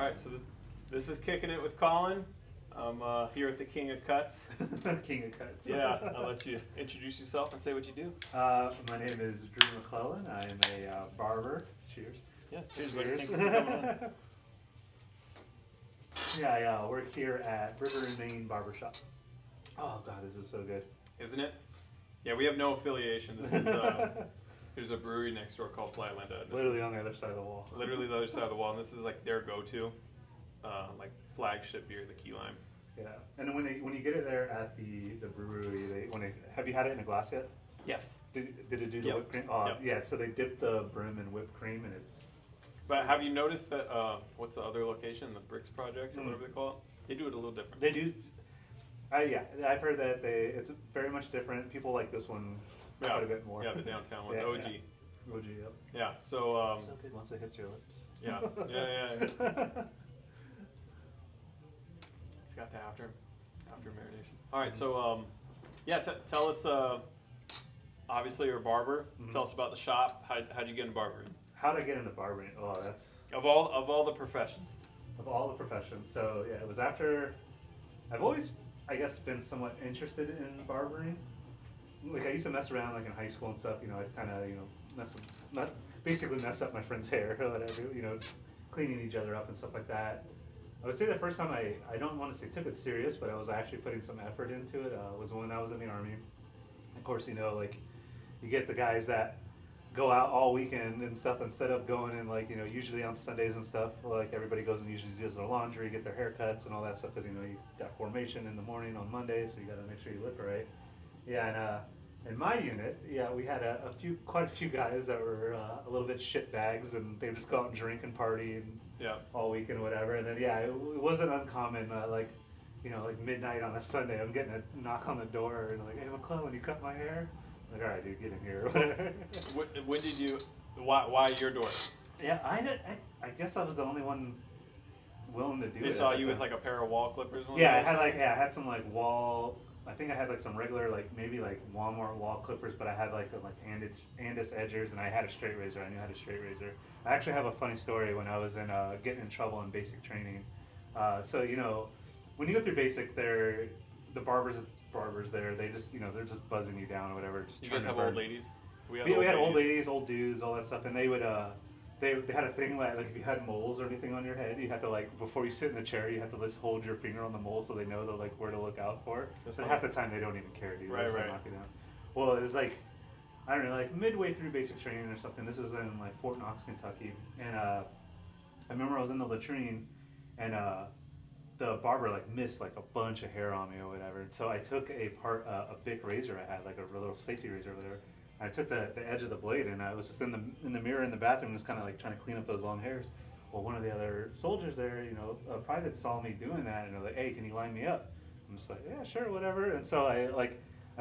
right, so this is Kicking It with Colin. I'm here at the King of Cuts. King of Cuts. Yeah, I'll let you introduce yourself and say what you do. My name is Drew McClellan. I'm a barber. Cheers. Yeah, cheers. Cheers. Thank you for coming on. Yeah, I work here at River and Main Barbershop. Oh God, this is so good. Isn't it? Yeah, we have no affiliation. This is there's a brewery next door called Flatlanda. Literally on the other side of the wall. Literally the other side of the wall, and this is like their go-to, like flagship beer, the Key Lime. Yeah, and then when you get it there at the brewery, have you had it in a glass yet? Yes. Did it do the Yep. whipped cream? Oh, Yep. Yeah. So they dip the brim in whipped cream, and it's. But have you noticed that, what's the other location, the Bricks Project or whatever they call it? They do it a little different. They do. Yeah, I've heard that it's very much different. People like this one quite a bit more. Yeah, the downtown one, Yeah, OG. yeah. OG, yep. Yeah, so, So good once it hits your lips. yeah. It's got the after marination. All right, so, yeah, tell us, obviously you're a barber. Mm-hmm. Tell us about the shop. How'd you get into barbering? How'd I get into barbering? Oh, that's... Of all the professions. Of all the professions. So, yeah, it was after... I've always, I guess, been somewhat interested in barbering. Like, I used to mess around, like, in high school and stuff. You know, I'd kind of, basically mess up my friend's hair or whatever. You know, cleaning each other up and stuff like that. I would say the first time I don't want to say took it serious, but I was actually putting some effort into it, was when I was in the Army. Of course, you know, like, you get the guys that go out all weekend and stuff instead of going in, like, you know, usually on Sundays and stuff, like, everybody goes and usually does their laundry, get their haircuts and all that stuff, because, you know, you got formation in the morning on Monday, so you got to make sure you look right. Yeah, and in my unit, yeah, we had quite a few guys that were a little bit shit bags, and they would just go out and drink and party and all weekend, whatever. And then, yeah, it wasn't uncommon, like, you know, like midnight on a Sunday, I'm getting a knock on the door, and like, hey, McClellan, you cut my hair? I'm like, all right, dude, get in here. When did you? Why your door? Yeah, I guess I was the only one willing to do it. They saw you with like a pair of wall clippers. Yeah, I had some like wall. I think I had like some regular, like maybe like Walmart wall clippers, but I had like Andis edgers, and I had a straight razor. I knew how to straight razor. I actually have a funny story when I was getting in trouble in basic training. So you know, when you go through basic, the barbers there, they just, you know, they're just buzzing you down or whatever. Just you guys have old ladies? We had old ladies, old dudes, all that stuff, and they would they had a thing like if you had moles or anything on your head, you have to, like, before you sit in the chair, you have to just hold your finger on the mole so they know like where to look out for. But half the time they don't even care, dude. Right. Knock you down. Well, it was like, I don't know, like midway through basic training or something. This is in like Fort Knox, Kentucky, and I remember I was in the latrine, and the barber like missed like a bunch of hair on me or whatever, and so I took a Bic razor I had, like a little safety razor or whatever. And I took the edge of the blade, and I was just in the mirror in the bathroom, just kind of like trying to clean up those long hairs. Well, one of the other soldiers there, you know, private saw me doing that, and they're like, "Hey, can you line me up?" I'm just like, "Yeah, sure, whatever." And so I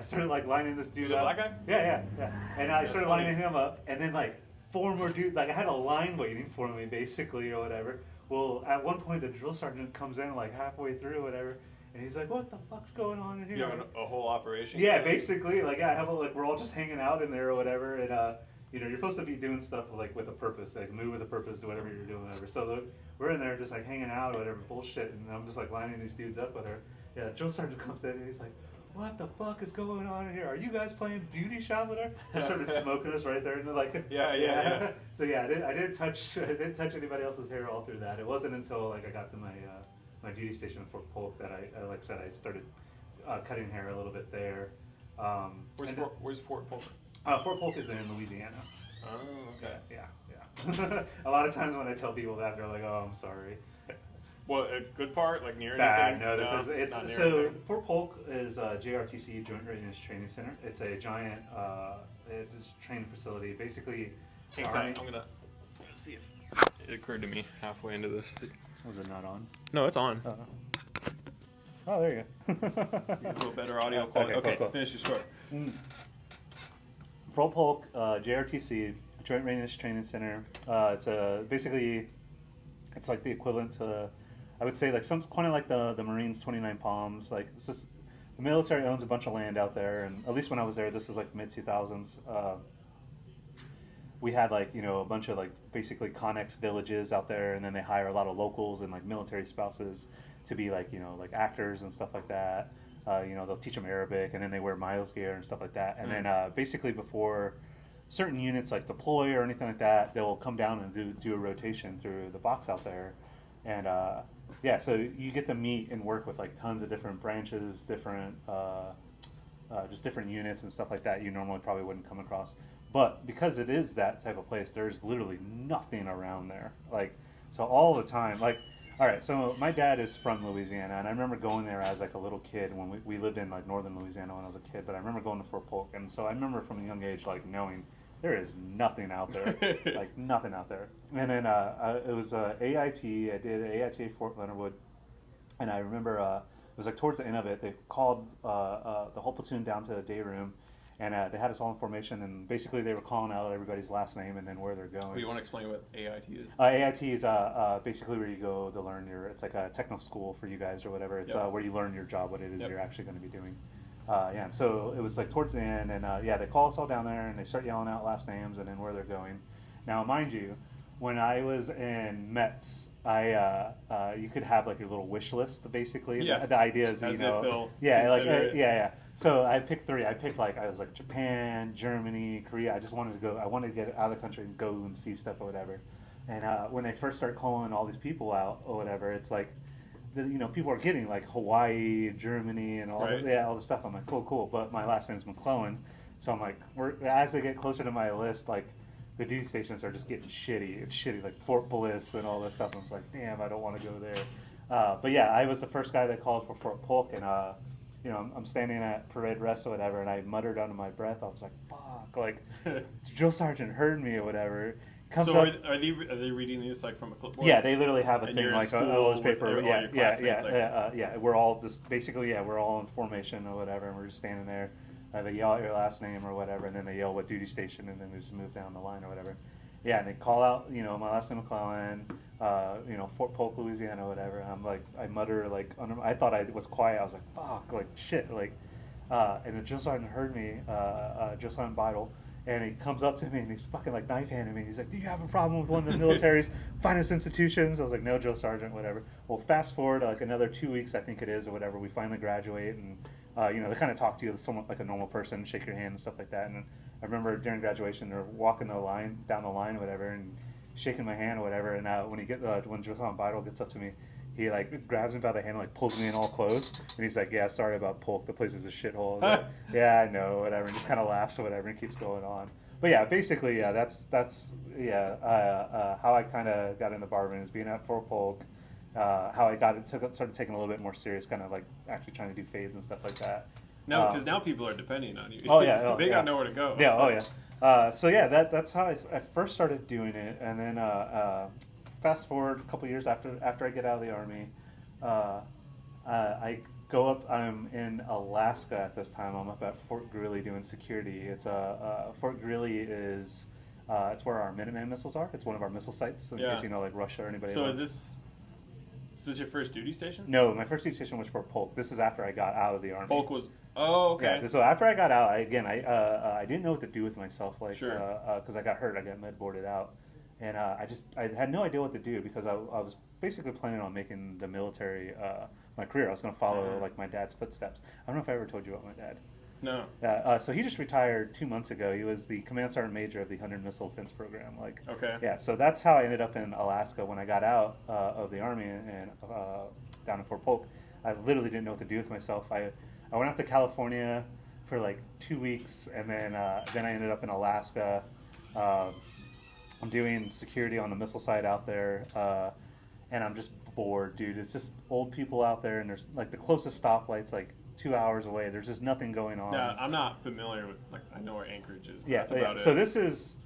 started like lining this dude up. Black guy? Yeah. And I started lining him up, and then like 4 more dudes, like I had a line waiting for me basically or whatever. Well, at one point the drill sergeant comes in like halfway through or whatever, and he's like, "What the fuck's going on in here?" You have a whole operation? Yeah, basically, like, I have we're all just hanging out in there or whatever, and you know, you're supposed to be doing stuff like with a purpose, like move with a purpose, do whatever you're doing, whatever. So we're in there just like hanging out or whatever bullshit, and I'm just like lining these dudes up with her. Yeah, drill sergeant comes in and he's like, "What the fuck is going on in here? Are you guys playing beauty shop with her?" They started smoking us right there, and they're like, yeah. So yeah, I didn't touch anybody else's hair all through that. It wasn't until like I got to my duty station in Fort Polk that I like I said, I started cutting hair a little bit there. Where's Fort Polk? Fort Polk is in Louisiana. Oh, okay. Yeah. A lot of times when I tell people that, they're like, "Oh, I'm sorry." Well, a good part, like near Bad, anything? no, because it's so Fort Polk is JRTC, Joint Readiness Training Center. It's a giant it's training facility. Basically, hang tight. I'm gonna see if it occurred to me halfway into this. Was it not on? No, it's on. Oh, there you go. A little better audio quality. Okay, cool. Finish your story. Fort Polk, JRTC, Joint Readiness Training Center. It's basically, it's like the equivalent to, I would say, like kind of like the Marines 29 Palms. Like, it's just, the military owns a bunch of land out there, and at least when I was there, this is like mid 2000s. we had like, you know, a bunch of like basically Connex villages out there, and then they hire a lot of locals and like military spouses to be like, you know, like actors and stuff like that. You know, they'll teach them Arabic, and then they wear Miles gear and stuff like that. And then basically before certain units like deploy or anything like that, they'll come down and do a rotation through the box out there. And yeah, so you get to meet and work with like tons of different branches, different just different units and stuff like that you normally probably wouldn't come across. But because it is that type of place, there's literally nothing around there. Like, so all the time, like, all right, so my dad is from Louisiana, and I remember going there as like a little kid when we lived in like northern Louisiana when I was a kid, but I remember going to Fort Polk, and so I remember from a young age like knowing there is nothing out there, like nothing out there. And then it was AIT, I did AIT at Fort Leonard Wood, and I remember it was like towards the end of it, they called the whole platoon down to the day room, and they had us all in formation, and basically they were calling out everybody's last name and then where they're going. Oh, you want to explain what AIT is? AIT is basically where you go to learn it's like a techno school for you guys or whatever. It's where you learn your job, what it is you're actually going to be doing. Yeah, and so it was like towards the end, and yeah, they call us all down there, and they start yelling out last names and then where they're going. Now, mind you, when I was in MEPS, you could have like your little wish list, basically. Yeah. The idea is, As you know, if they'll yeah, like consider it. yeah. So I picked 3. I picked like I was like Japan, Germany, Korea. I just wanted to go. I wanted to get out of the country and go and see stuff or whatever. And when they first start calling all these people out or whatever, it's like, you know, people are getting like Hawaii, Germany, and all all the stuff. I'm like, cool. But my last name's McClellan, so I'm like, as they get closer to my list, like the duty stations are just getting shitty, like Fort Bliss and all this stuff. I was like, damn, I don't want to go there. But yeah, I was the first guy that called for Fort Polk, and you know, I'm standing at parade rest or whatever, and I muttered under my breath. I was like, fuck, like drill sergeant heard me or whatever. Comes So up, are they reading these like from a clipboard? yeah, they literally have a And thing you're in like school a with paper. all your classmates, Yeah. We're all just basically, we're all in formation or whatever, and we're just standing there. They yell out your last name or whatever, and then they yell what duty station, and then they just move down the line or whatever. Yeah, and they call out, you know, my last name McClellan, you know, Fort Polk, Louisiana, or whatever. And I'm like, I mutter like, I thought I was quiet. I was like, fuck, like shit, like, and the drill sergeant heard me, drill sergeant Beidel. And he comes up to me and he's fucking like knife handing me. He's like, "Do you have a problem with one of the military's finest institutions?" I was like, "No, drill sergeant, whatever." Well, fast forward like another 2 weeks, I think it is, or whatever. We finally graduate, and you know, they kind of talk to you somewhat like a normal person, shake your hand and stuff like that. And I remember during graduation, they're walking down the line, or whatever, and shaking my hand or whatever. And when drill sergeant Beidel gets up to me, he like grabs me by the hand and like pulls me in all close, and he's like, "Yeah, sorry about Polk. The place is a shithole." I was like, "Yeah, I know, whatever," and just kind of laughs or whatever and keeps going on. But yeah, basically, yeah, that's how I kind of got into barbering is being at Fort Polk. How I started taking a little bit more serious, kind of like actually trying to do fades and stuff like that. No, because now people are depending on you. Oh yeah, They got nowhere to go. Yeah, oh yeah. So yeah, that's how I first started doing it, and then fast forward a couple years after I get out of the Army, I go up. I'm in Alaska at this time. I'm up at Fort Greely doing security. It's Fort Greely is it's where our Minuteman missiles are. It's one of our missile sites in case you know, like Russia or anybody. So else. Is this your first duty station? No, my first duty station was Fort Polk. This is after I got out of the Army. Polk was. Oh, okay. Yeah, so after I got out, I didn't know what to do with myself, like, Sure. Because I got hurt, I got med boarded out, and I had no idea what to do because I was basically planning on making the military my career. I was going to follow like my dad's footsteps. I don't know if I ever told you about my dad. No. So he just retired 2 months ago. He was the command sergeant major of the 100 Missile Defense Program. Like, Okay. yeah, so that's how I ended up in Alaska when I got out of the Army and down in Fort Polk. I literally didn't know what to do with myself. I went out to California for like 2 weeks, and then I ended up in Alaska. I'm doing security on the missile site out there, and I'm just bored, dude. It's just old people out there, and there's like the closest stoplight's like 2 hours away. There's just nothing going on. Yeah, I'm not familiar with, like, I know where Anchorage is, but Yeah, that's about it. So this is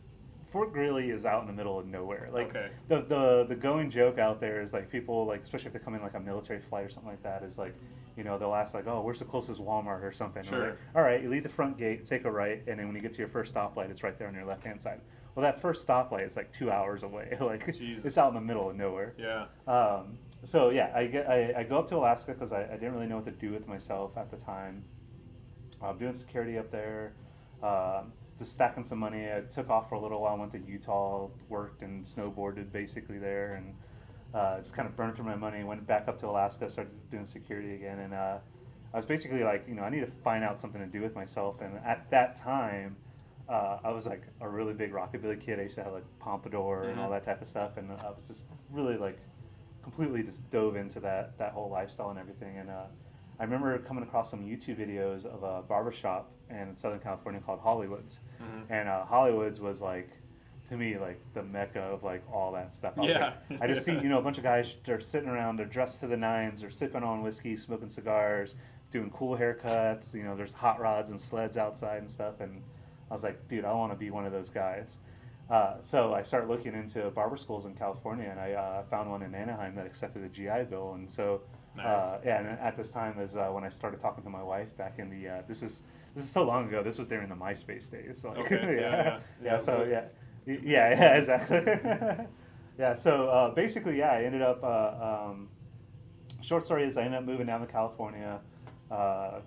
Fort Greely is out in the middle of nowhere. Like, Okay. the going joke out there is like people, like, especially if they come in like a military flight or something like that, is like, you know, they'll ask like, "Oh, where's the closest Walmart or something?" Sure. Like, all right, you leave the front gate, take a right, and then when you get to your first stoplight, it's right there on your left hand side. Well, that first stoplight is like 2 hours away. Like, Jesus. it's out in the middle of nowhere. Yeah. So yeah, I go up to Alaska because I didn't really know what to do with myself at the time. I'm doing security up there. just stacking some money. I took off for a little while, went to Utah, worked and snowboarded basically there, and just kind of burned through my money. Went back up to Alaska, started doing security again, and I was basically like, I need to find out something to do with myself. And at that time, I was like a really big rockabilly kid. I used to have like pompadour and all that type of stuff, and I was just really like completely just dove into that whole lifestyle and everything. And I remember coming across some YouTube videos of a barbershop in Southern California called Hollywood's, and Hollywood's was like, to me, like the mecca of like all that stuff. I was like, I just see, a bunch of guys, they're sitting around, they're dressed to the nines, they're sipping on whiskey, smoking cigars, doing cool haircuts, there's hot rods and sleds outside and stuff, and I was like, dude, I want to be one of those guys. So I started looking into barber schools in California, and I found one in Anaheim that accepted the GI Bill. And so, and at this time is when I started talking to my wife back in the, this is so long ago, this was during the MySpace days. So like, yeah, exactly. Yeah, so basically, I ended up, short story is I ended up moving down to California. There's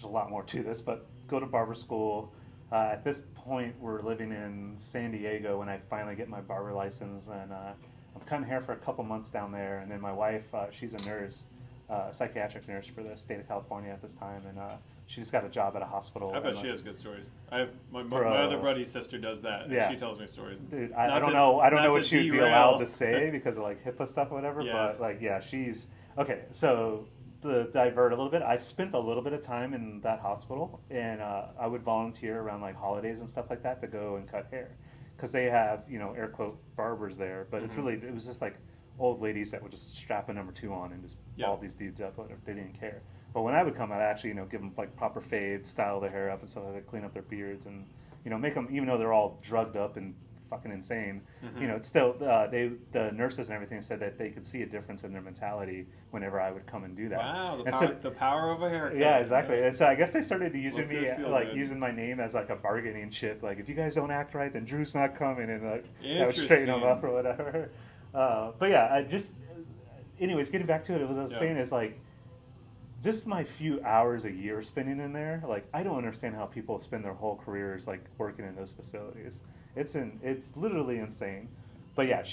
a lot more to this, but go to barber school. At this point, we're living in San Diego when I finally get my barber license, and I'm cutting hair for a couple months down there. And then my wife, she's a nurse, psychiatric nurse for the state of California at this time, and she just got a job at a hospital. I bet she has good stories. My other buddy's sister does that, and she tells me stories. Dude, I don't know what she would be allowed to say because of like HIPAA stuff or whatever, but like, she's okay. So to divert a little bit, I've spent a little bit of time in that hospital, and I would volunteer around like holidays and stuff like that to go and cut hair, because they have air quote barbers there, but it was just like old ladies that would just strap a number 2 on and just bald these dudes up, whatever. They didn't care. But when I would come, I'd actually give them like proper fades, style their hair up and stuff like that, clean up their beards, and make them, even though they're all drugged up and fucking insane, it's still the nurses and everything said that they could see a difference in their mentality whenever I would come and do that. Wow, the the power of a haircut. Yeah, exactly. And so I guess they started using me using my name as like a bargaining chip. Like, if you guys don't act right, then Drew's not coming, and like I would straighten them up or whatever. But yeah, I just, anyways, getting back to it, what I was saying is like, just my few hours a year spending in there, like, I don't understand how people spend their whole careers like working in those facilities. It's literally insane. But yeah,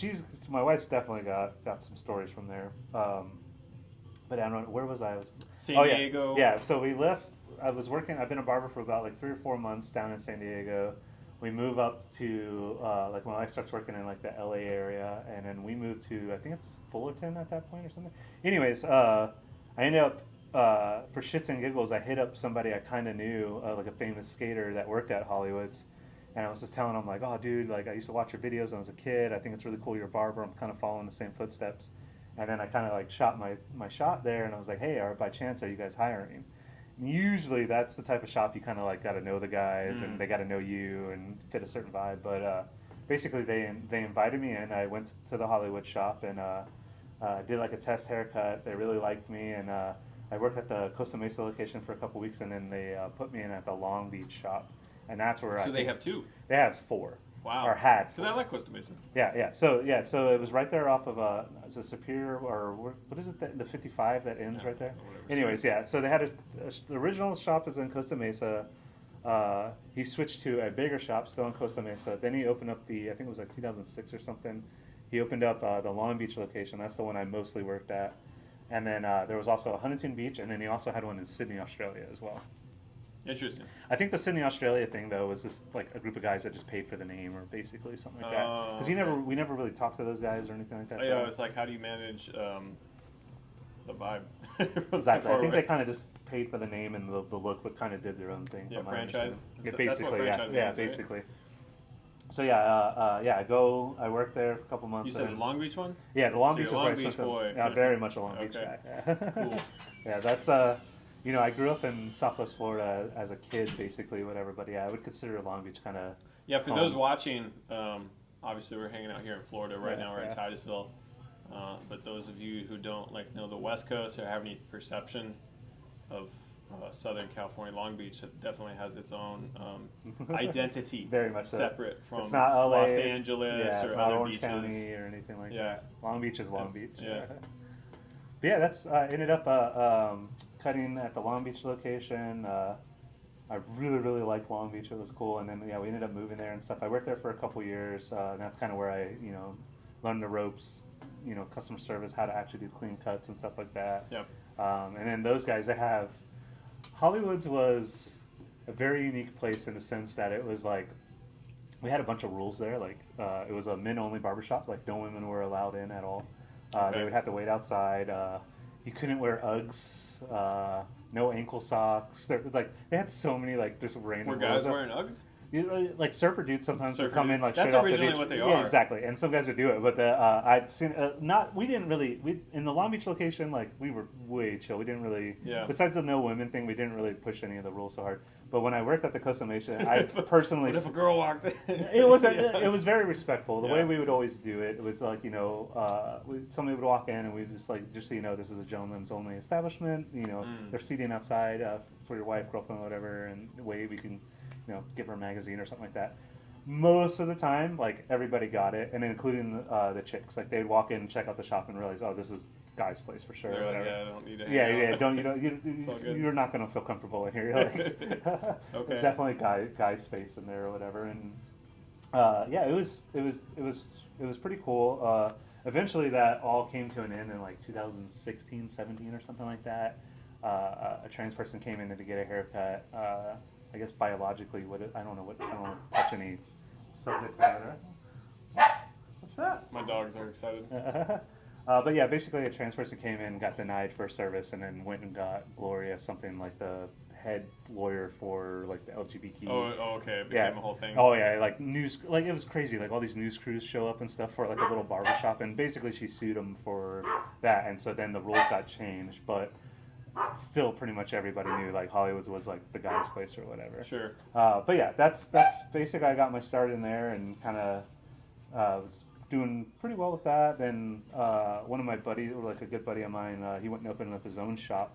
my wife's definitely got some stories from there. But I don't know, where was I? San Diego. Yeah, so we left. I've been a barber for about like 3 or 4 months down in San Diego. We move up to like, my wife starts working in like the LA area, and then we moved to, I think it's Fullerton at that point or something. Anyways, I ended up, for shits and giggles, I hit up somebody I kind of knew, like a famous skater that worked at Hollywood's, and I was just telling him like, oh dude, like I used to watch your videos when I was a kid. I think it's really cool you're a barber. I'm kind of following the same footsteps. And then I kind of like shot my shot there, and I was like, hey, by chance, are you guys hiring? And usually that's the type of shop you kind of like got to know the guys, and they got to know you and fit a certain vibe. But basically they invited me in. I went to the Hollywood shop and did like a test haircut. They really liked me, and I worked at the Costa Mesa location for a couple weeks, and then they put me in at the Long Beach shop, and that's where they have 2. They have 4. Wow. Or had 4. Because I like Costa Mesa. Yeah. So it was right there off of is it Superior, or what is it, the 55 that ends right there? Anyways, yeah. So they had the original shop is in Costa Mesa. He switched to a bigger shop still in Costa Mesa. Then he opened up I think it was like 2006 or something. He opened up the Long Beach location. That's the one I mostly worked at. And then there was also a Huntington Beach, and then he also had one in Sydney, Australia as well. Interesting. I think the Sydney, Australia thing, though, was just like a group of guys that just paid for the name, or basically something like that. Because we never really talked to those guys or anything like that. Oh, yeah, it's like, how do you manage the vibe? Exactly. I think they kind of just paid for the name and the look, but kind of did their own thing. Yeah, franchise. Yeah, That's basically, what franchise yeah, is, right? basically. So I worked there for a couple months. You said the Long Beach one? Yeah, the Long So Beach is you're a where Long I Beach spent boy. Yeah, very much a Long Beach guy. Yeah. Cool. Yeah, that's I grew up in Southwest Florida as a kid, basically, whatever. But yeah, I would consider Long Beach kind of. Yeah, for those watching, obviously we're hanging out here in Florida right now. We're in yeah. Titusville. But those of you who don't know the West Coast or have any perception of Southern California, Long Beach definitely has its own identity. Very much so. Separate from it's not LA, Los Angeles it's or not other Orange beaches. County or anything like Yeah. that. Long Beach is Long Beach. Yeah. But yeah, that's ended up cutting at the Long Beach location. I really, really liked Long Beach. It was cool. And then, yeah, we ended up moving there and stuff. I worked there for a couple years. And that's kind of where I, learned the ropes, customer service, how to actually do clean cuts and stuff like that. Yep. And then those guys, Hollywood's was a very unique place in the sense that it was like, we had a bunch of rules there. Like, it was a men-only barbershop. Like, no women were allowed in at all. Okay. They would have to wait outside. You couldn't wear Uggs. No ankle socks. They had so many just random. Were guys rules. wearing Uggs? Like surfer dudes sometimes would Surfer come in dude. like That's straight off the originally beach. what they Yeah, are. exactly. And some guys would do it, but I've seen we didn't really in the Long Beach location, like, we were way chill. We didn't really, Yeah. besides the no women thing, we didn't really push any of the rules so hard. But when I worked at the Costa Mesa, I personally What if a girl walked in? it was Yeah. it was very respectful. The way Yeah. we would always do it was like, somebody would walk in and we just so you know, this is a gentleman's only establishment. They're seating outside for your wife, girlfriend, whatever, and wait, we can, give her a magazine or something like that. Most of the time, like, everybody got it, and including the chicks. Like, they'd walk in and check out the shop and realize, oh, this is guy's place for sure. They're like, whatever. yeah, I don't need to hang Yeah, out. It's all good. you're not gonna feel comfortable in here. Like, Okay. definitely guy space in there or whatever. And yeah, it was pretty cool. Eventually, that all came to an end in like 2016, 17, or something like that. A trans person came in to get a haircut. I guess biologically, I don't know I don't want to touch any subjects over there. What's that? My dogs are excited. But yeah, basically a trans person came in, got denied for service, and then went and got Gloria something like the head lawyer for like the LGBT. Oh, okay. It became a whole thing. Oh yeah, like news, like it was crazy. Like all these news crews show up and stuff for like a little barbershop, and basically she sued them for that, and so then the rules got changed, but still pretty much everybody knew like Hollywood was like the guy's place or whatever. Sure. But yeah, that's basically I got my start in there and kind of was doing pretty well with that. Then one of my buddies, or like a good buddy of mine, he went and opened up his own shop.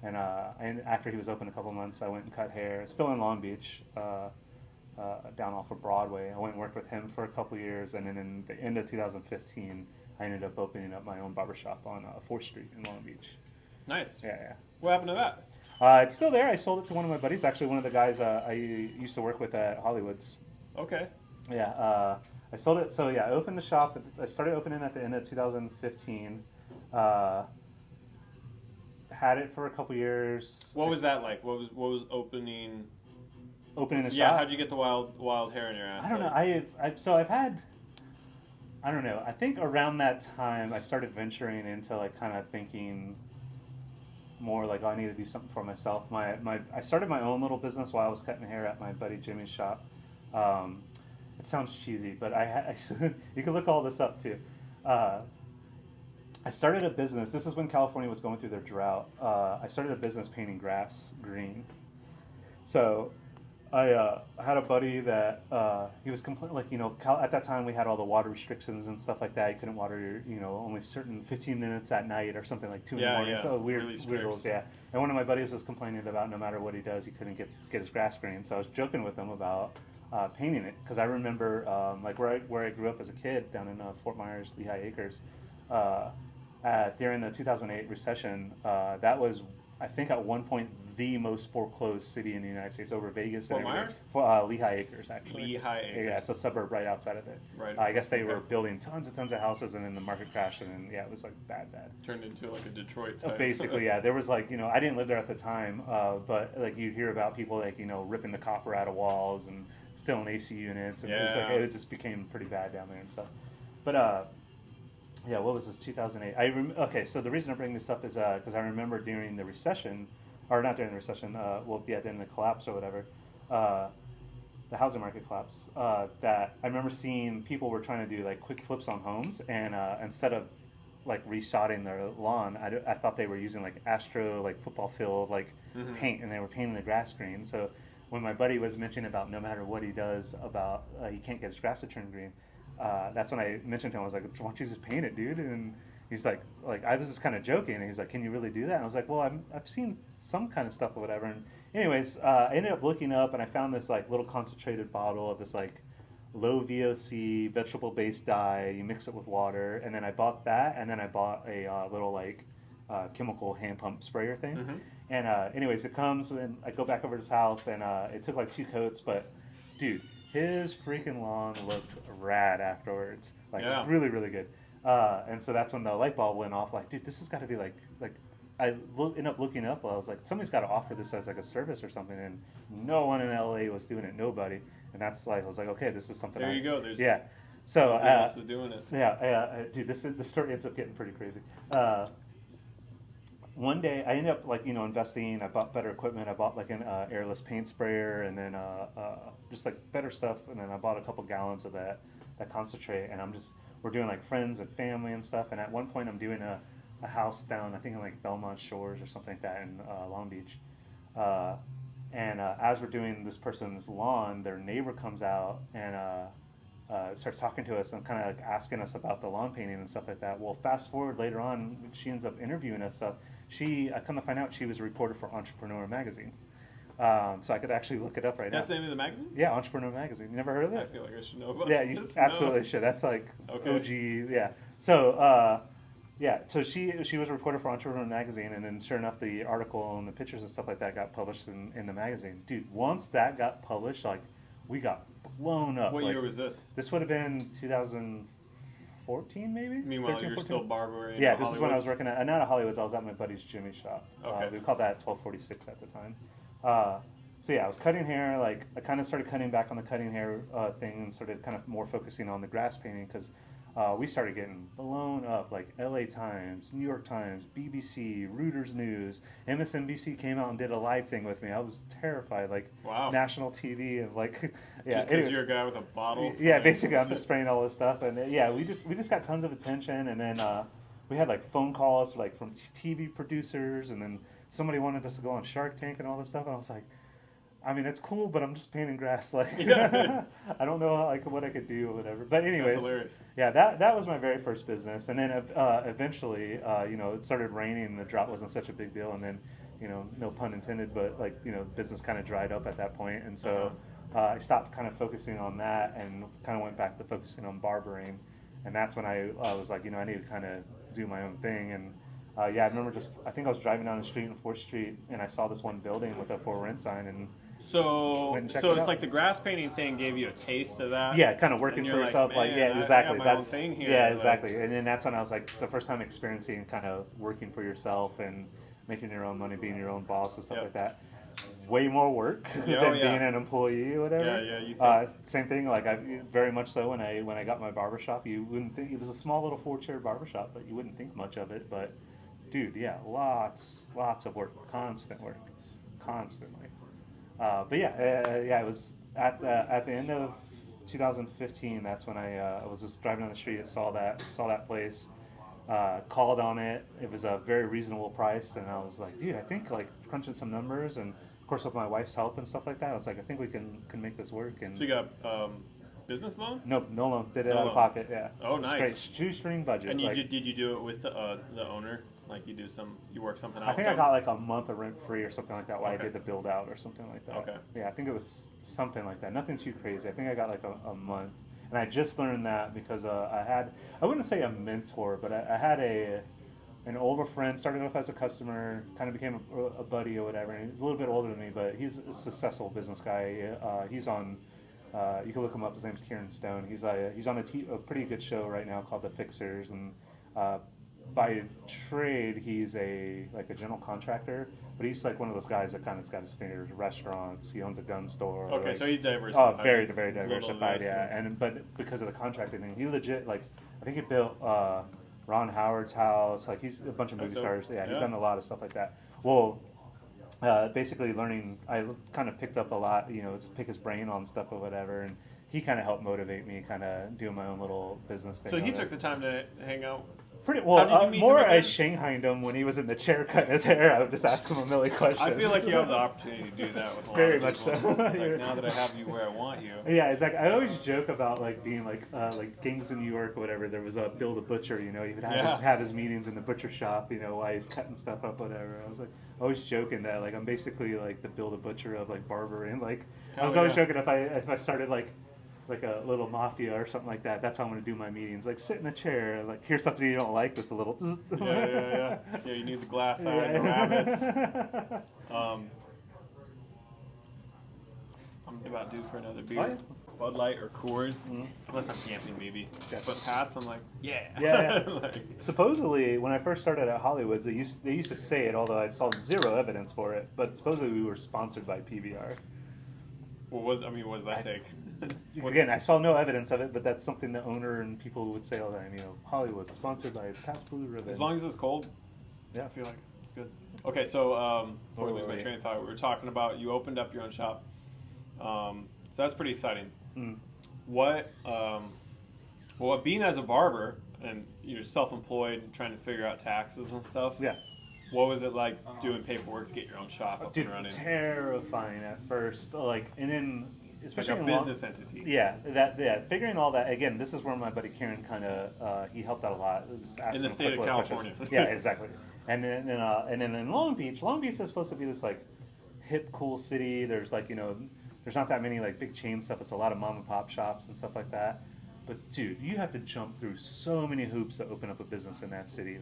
And after he was open a couple months, I went and cut hair. Still in Long Beach, down off of Broadway. I went and worked with him for a couple years, and then in the end of 2015, I ended up opening up my own barbershop on 4th Street in Long Beach. Nice. Yeah. What happened to that? It's still there. I sold it to one of my buddies. Actually, one of the guys I used to work with at Hollywood's. Okay. Yeah. I sold it. So yeah, I opened the shop. I started opening at the end of 2015. Had it for a couple years. What was that like? What was opening? Opening the shop. Yeah. How'd you get the wild hair in your ass? I don't know. I've had. I don't know. I think around that time I started venturing into like kind of thinking more like, oh, I need to do something for myself. I started my own little business while I was cutting hair at my buddy Jimmy's shop. It sounds cheesy, but you can look all this up too. I started a business. This is when California was going through their drought. I started a business painting grass green. So I had a buddy that he was like, at that time we had all the water restrictions and stuff like that. You couldn't water, only certain 15 minutes at night or something like 2 in the morning. Yeah. So weird, Really weird rules, yeah. And one of my buddies was complaining about no matter what he does, he couldn't get his grass green. So I was joking with him about painting it, because I remember like where I grew up as a kid down in Fort Myers, Lehigh Acres. During the 2008 recession, that was, I think, at one point the most foreclosed city in the United States, over Vegas. Fort and everywhere. Myers? Lehigh Acres, actually. Lehigh Acres. Yeah, it's a suburb right outside of it. Right. I guess they were Okay. building tons of houses, and then the market crashed, and then, yeah, it was like bad. Turned into like a Detroit type. Basically, yeah. There was like, I didn't live there at the time, but like you'd hear about people like, ripping the copper out of walls and stealing AC units, and it just became pretty bad down there and stuff. But yeah, what was this, 2008? Okay, so the reason I bring this up is because I remember during the recession, or not during the recession, during the collapse or whatever, the housing market collapse, that I remember seeing people were trying to do like quick flips on homes, and instead of like resodding their lawn, I thought they were using like Astro, like football field, like paint, and they were painting the grass green. So when my buddy was mentioning about no matter what he does about he can't get his grass to turn green, that's when I mentioned to him, I was like, why don't you just paint it, dude? And he's like I was just kind of joking, and he's like, can you really do that? And I was like, well, I've seen some kind of stuff or whatever. And anyways, I ended up looking up, and I found this like little concentrated bottle of this like low VOC vegetable based dye. You mix it with water, and then I bought that, and then I bought a little like chemical hand pump sprayer thing. Mm-hmm. And anyways, it comes and I go back over to his house, and it took like 2 coats, but dude, his freaking lawn looked rad afterwards, like really, really good. And so that's when the light bulb went off. Like, dude, this has got to be like ended up looking up. I was like, somebody's got to offer this as like a service or something, and no one in LA was doing it. Nobody. And that's like, I was like, okay, this is something. There you go. There's yeah. So nobody else is doing it. Yeah, dude, the story ends up getting pretty crazy. One day, I ended up like investing. I bought better equipment. I bought like an airless paint sprayer, and then just like better stuff. And then I bought a couple gallons of that concentrate. And we're doing like friends and family and stuff. And at one point, I'm doing a house down, I think in like Belmont Shores or something like that in Long Beach. And as we're doing this person's lawn, their neighbor comes out and starts talking to us and kind of like asking us about the lawn painting and stuff like that. Well, fast forward later on, she ends up interviewing us. I come to find out she was a reporter for Entrepreneurial magazine. So I could actually look it up right now. That's the name of the magazine? Yeah, Entrepreneur magazine. You never heard of it? I feel like I should know about yeah, you this. absolutely No. should. That's like Okay. OG. Yeah. So so she was a reporter for Entrepreneur magazine, and then sure enough, the article and the pictures and stuff like that got published in the magazine. Dude, once that got published, like we got blown up. What like, year was this? This would have been 2014, maybe. Meanwhile, 13, you're 14? still barbering. Yeah, this is when I was working at not at Hollywood's. I was at my buddy's Jimmy shop. Okay. We called that 1246 at the time. So yeah, I was cutting hair. Like I kind of started cutting back on the cutting hair thing and started kind of more focusing on the grass painting because we started getting blown up. Like LA Times, New York Times, BBC, Reuters News, MSNBC came out and did a live thing with me. I was terrified. Like Wow. national TV and like yeah. Just because you're a guy with a bottle. Yeah, basically, I'm just spraying all this stuff, and yeah, we just got tons of attention, and then we had like phone calls like from TV producers, and then somebody wanted us to go on Shark Tank and all this stuff, and I was like, I mean, it's cool, but I'm just painting grass, like Yeah. I don't know like what I could do or whatever. But anyways, That's hilarious. yeah, that was my very first business, and then eventually, it started raining, and the drought wasn't such a big deal, and then no pun intended, but like business kind of dried up at that point, and so. I stopped kind of focusing on that and kind of went back to focusing on barbering, and that's when I was like, I need to kind of do my own thing. And I remember I think I was driving down the street on 4th Street, and I saw this one building with a for rent sign, and So went and checked so it it's out. like the grass painting thing gave you a taste of that. yeah, kind of working And for you're yourself, like "Man, yeah, I exactly. got my own That's thing here," yeah, like- exactly. And then that's when I was like the first time experiencing kind of working for yourself and making your own money, being your own boss and stuff Yep. like that. Way more work Yeah, than oh, yeah. being an employee or whatever. Yeah, you think. Same thing. Like I very much so when I got my barbershop, you wouldn't think it was a small little 4-chair barbershop, but you wouldn't think much of it. But dude, yeah, lots of work, constant work, constantly. But it was at the end of 2015. That's when I was just driving down the street, saw that place. Called on it. It was a very reasonable price, and I was like, dude, I think like crunching some numbers, and of course with my wife's help and stuff like that, I was like, I think we can make this work. And So you got business loan? nope, no loan. Did it No out of loan. pocket. Yeah. Oh, nice. Straight shoestring budget. And like, did you do it with the owner? Like you work something out? I think with I got them? like a month of rent free or something like that while Okay. I did the build out or something like that. Okay. Yeah, I think it was something like that. Nothing too crazy. I think I got like a month. And I just learned that because I wouldn't say a mentor, but I had an older friend, started off as a customer, kind of became a buddy or whatever. And he's a little bit older than me, but he's a successful business guy. He's on, you can look him up. His name's Kieran Stone. He's on a pretty good show right now called The Fixers, and by trade he's a general contractor, but he's like one of those guys that kind of got his fingers in restaurants. He owns a gun store. Okay, like, so he's diversified. oh, very He's very a little of diversified. this Yeah, but because of the contracting thing, he legit like I think he built Ron Howard's house. Like he's a bunch of movie So, stars. Yeah, he's yeah. done a lot of stuff like that. Well, basically learning, I kind of picked up a lot. Just pick his brain on stuff or whatever, and he kind of helped motivate me, kind of doing my own little business thing. So he of took it. the time to hang out. Pretty How well. did you meet More, him I again? shanghaied him when he was in the chair cutting his hair. I would just ask him a million questions. I feel like you have the opportunity to do that with a lot Very of much people. so. Like now that I have you where I want you. Yeah, it's like I always joke about like being like gangs in New York or whatever. There was a Bill the Butcher, he would have his meetings in the butcher shop, while he's cutting stuff up, whatever. I was like always joking that like I'm basically like the Bill the Butcher of like barbering. Like I was Hell always yeah. joking if I started like like a little mafia or something like that. That's how I'm gonna do my meetings. Like sit in a chair, like here's something you don't like, just a little. Yeah. You need the glass eye and the rabbits. I'm about due for another beer. Oh, yeah. Bud Light or Coors, unless I'm camping maybe. Yeah. But Pat's, I'm like, yeah. Yeah. Like, Supposedly, when I first started at Hollywood, they used to say it, although I saw zero evidence for it. But supposedly we were sponsored by PBR. what was that take? Again, I saw no evidence of it, but that's something the owner and people would say all the time. Hollywood sponsored by Pabst Blue Ribbon. As long as it's cold, Yeah. I feel like it's good. Okay, so before I lose my Wait. train of thought, we were talking about you opened up your own shop. So that's pretty exciting. What, being as a barber and you're self-employed and trying to figure out taxes and stuff. Yeah. What was it like doing paperwork to get your own shop up Dude, and running? terrifying at first. And then especially Like a in business entity. Yeah, figuring all that. Again, this is where my buddy Karen kind of he helped out a lot. Just asking In the him state of quick questions. California. Yeah, exactly. And then in Long Beach is supposed to be this like hip, cool city. There's like there's not that many like big chain stuff. It's a lot of mom and pop shops and stuff like that. But dude, you have to jump through so many hoops to open up a business in that city.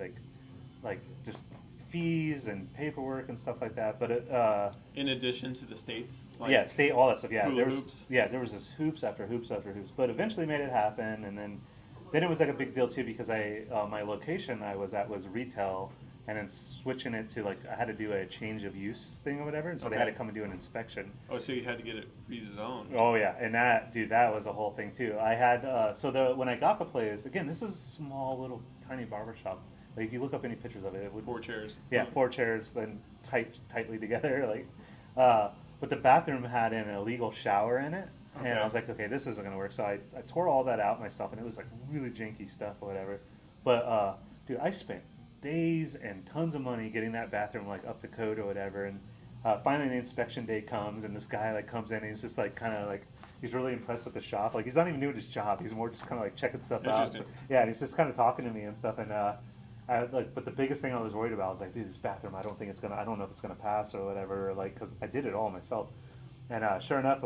Like just fees and paperwork and stuff like that. But in addition to the states. state, all that stuff. Yeah, hula hoops. there was this hoops after hoops after hoops. But eventually made it happen, and then it was like a big deal too because my location I was at was retail, and then switching it to I had to do a change of use thing or whatever, and so they had to come and do an inspection. Oh, so you had to get it rezoned. Oh yeah, and that was a whole thing too. I had when I got the place, again, this is a small little tiny barber shop. Like if you look up any pictures of it, it would 4 chairs. yeah, 4 chairs, then tightly together. But the bathroom had an illegal shower in it, and Okay. I was like, okay, this isn't gonna work. So I tore all that out myself, and it was like really janky stuff or whatever. But dude, I spent days and tons of money getting that bathroom up to code or whatever. And finally, the inspection day comes, and this guy comes in, and he's just he's really impressed with the shop. He's not even doing his job; he's more just kind of checking stuff out. Interesting. Yeah, and he's just kind of talking to me and stuff, and. But the biggest thing I was worried about was dude, this bathroom, I don't know if it's gonna pass or whatever, cause I did it all myself. And sure enough,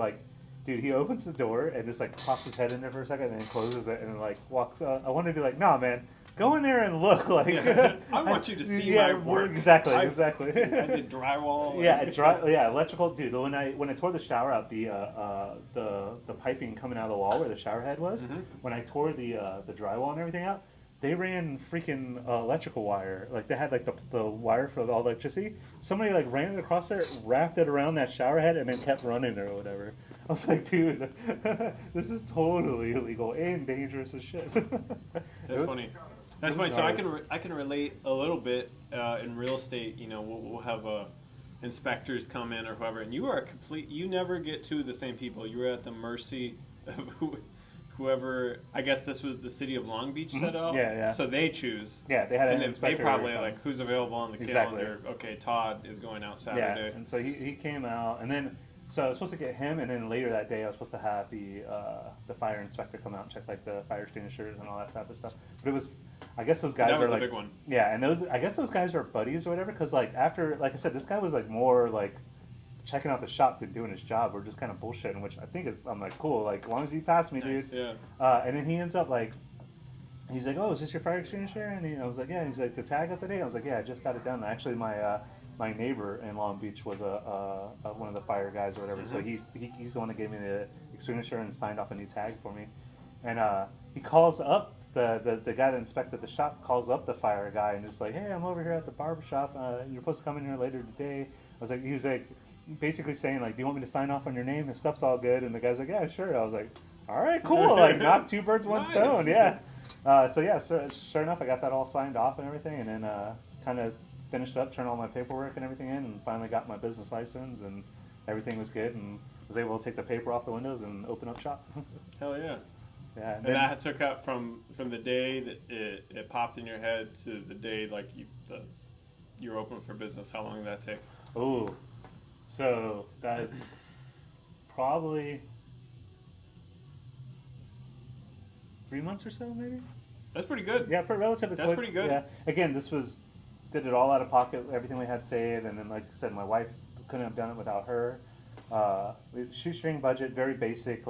dude, he opens the door and just pops his head in there for a second and then closes it and walks. I wanted to be no, man, go in there and look. I want you to see my work. Exactly. I did drywall. Electrical, dude. When I tore the shower out, the piping coming out of the wall where the shower head was, when I tore the drywall and everything out. They ran freaking electrical wire. They had the wire for all the electricity. Somebody ran it across there, wrapped it around that shower head, and then kept running or whatever. I was like, dude, this is totally illegal and dangerous as shit. That's funny. That's funny. So I can relate a little bit in real estate. We'll have inspectors come in or whoever, and you never get two of the same people. You were at the mercy of whoever. I guess this was the city of Long Beach set up. Yeah. So they choose. Yeah, they had an and inspector. They probably who's available on the Exactly. calendar. Okay, Todd is going out Saturday. Yeah, and so he came out, and then so I was supposed to get him, and then later that day I was supposed to have the fire inspector come out and check the fire extinguishers and all that type of stuff. But it was, I guess those guys that was were the big one. Yeah, and I guess those guys are buddies or whatever, because after, I said, this guy was more checking out the shop than doing his job. We're just kind of bullshitting, which I think is, I'm cool, as long as you pass me, Nice, dude. yeah. And then he ends up he's like, oh, is this your fire extinguisher? And I was like, yeah. And he's like, the tag up today? I was like, yeah, I just got it done. Actually, my neighbor in Long Beach was one of the fire guys or whatever. So he's the one that gave me the extinguisher and signed off a new tag for me. And he calls up the guy that inspected the shop, calls up the fire guy and just hey, I'm over here at the barber shop. You're supposed to come in here later today. I was like, he was basically saying do you want me to sign off on your name? This stuff's all good. And the guy's like, yeah, sure. I was like, all right, cool. Knock 2 birds, 1 Nice. stone. Yeah. Sure enough, I got that all signed off and everything, and then kind of finished up, turned all my paperwork and everything in, and finally got my business license, and everything was good, and was able to take the paper off the windows and open up shop. Hell yeah. Yeah. And that took up from the day that it popped in your head to the day you're open for business. How long did that take? Oh, so that probably 3 months or so, maybe. That's pretty good. Yeah, relatively That's quick. pretty good. Yeah. Again, did it all out of pocket, everything we had saved, and then, like I said, my wife couldn't have done it without her. Shoestring budget, very basic,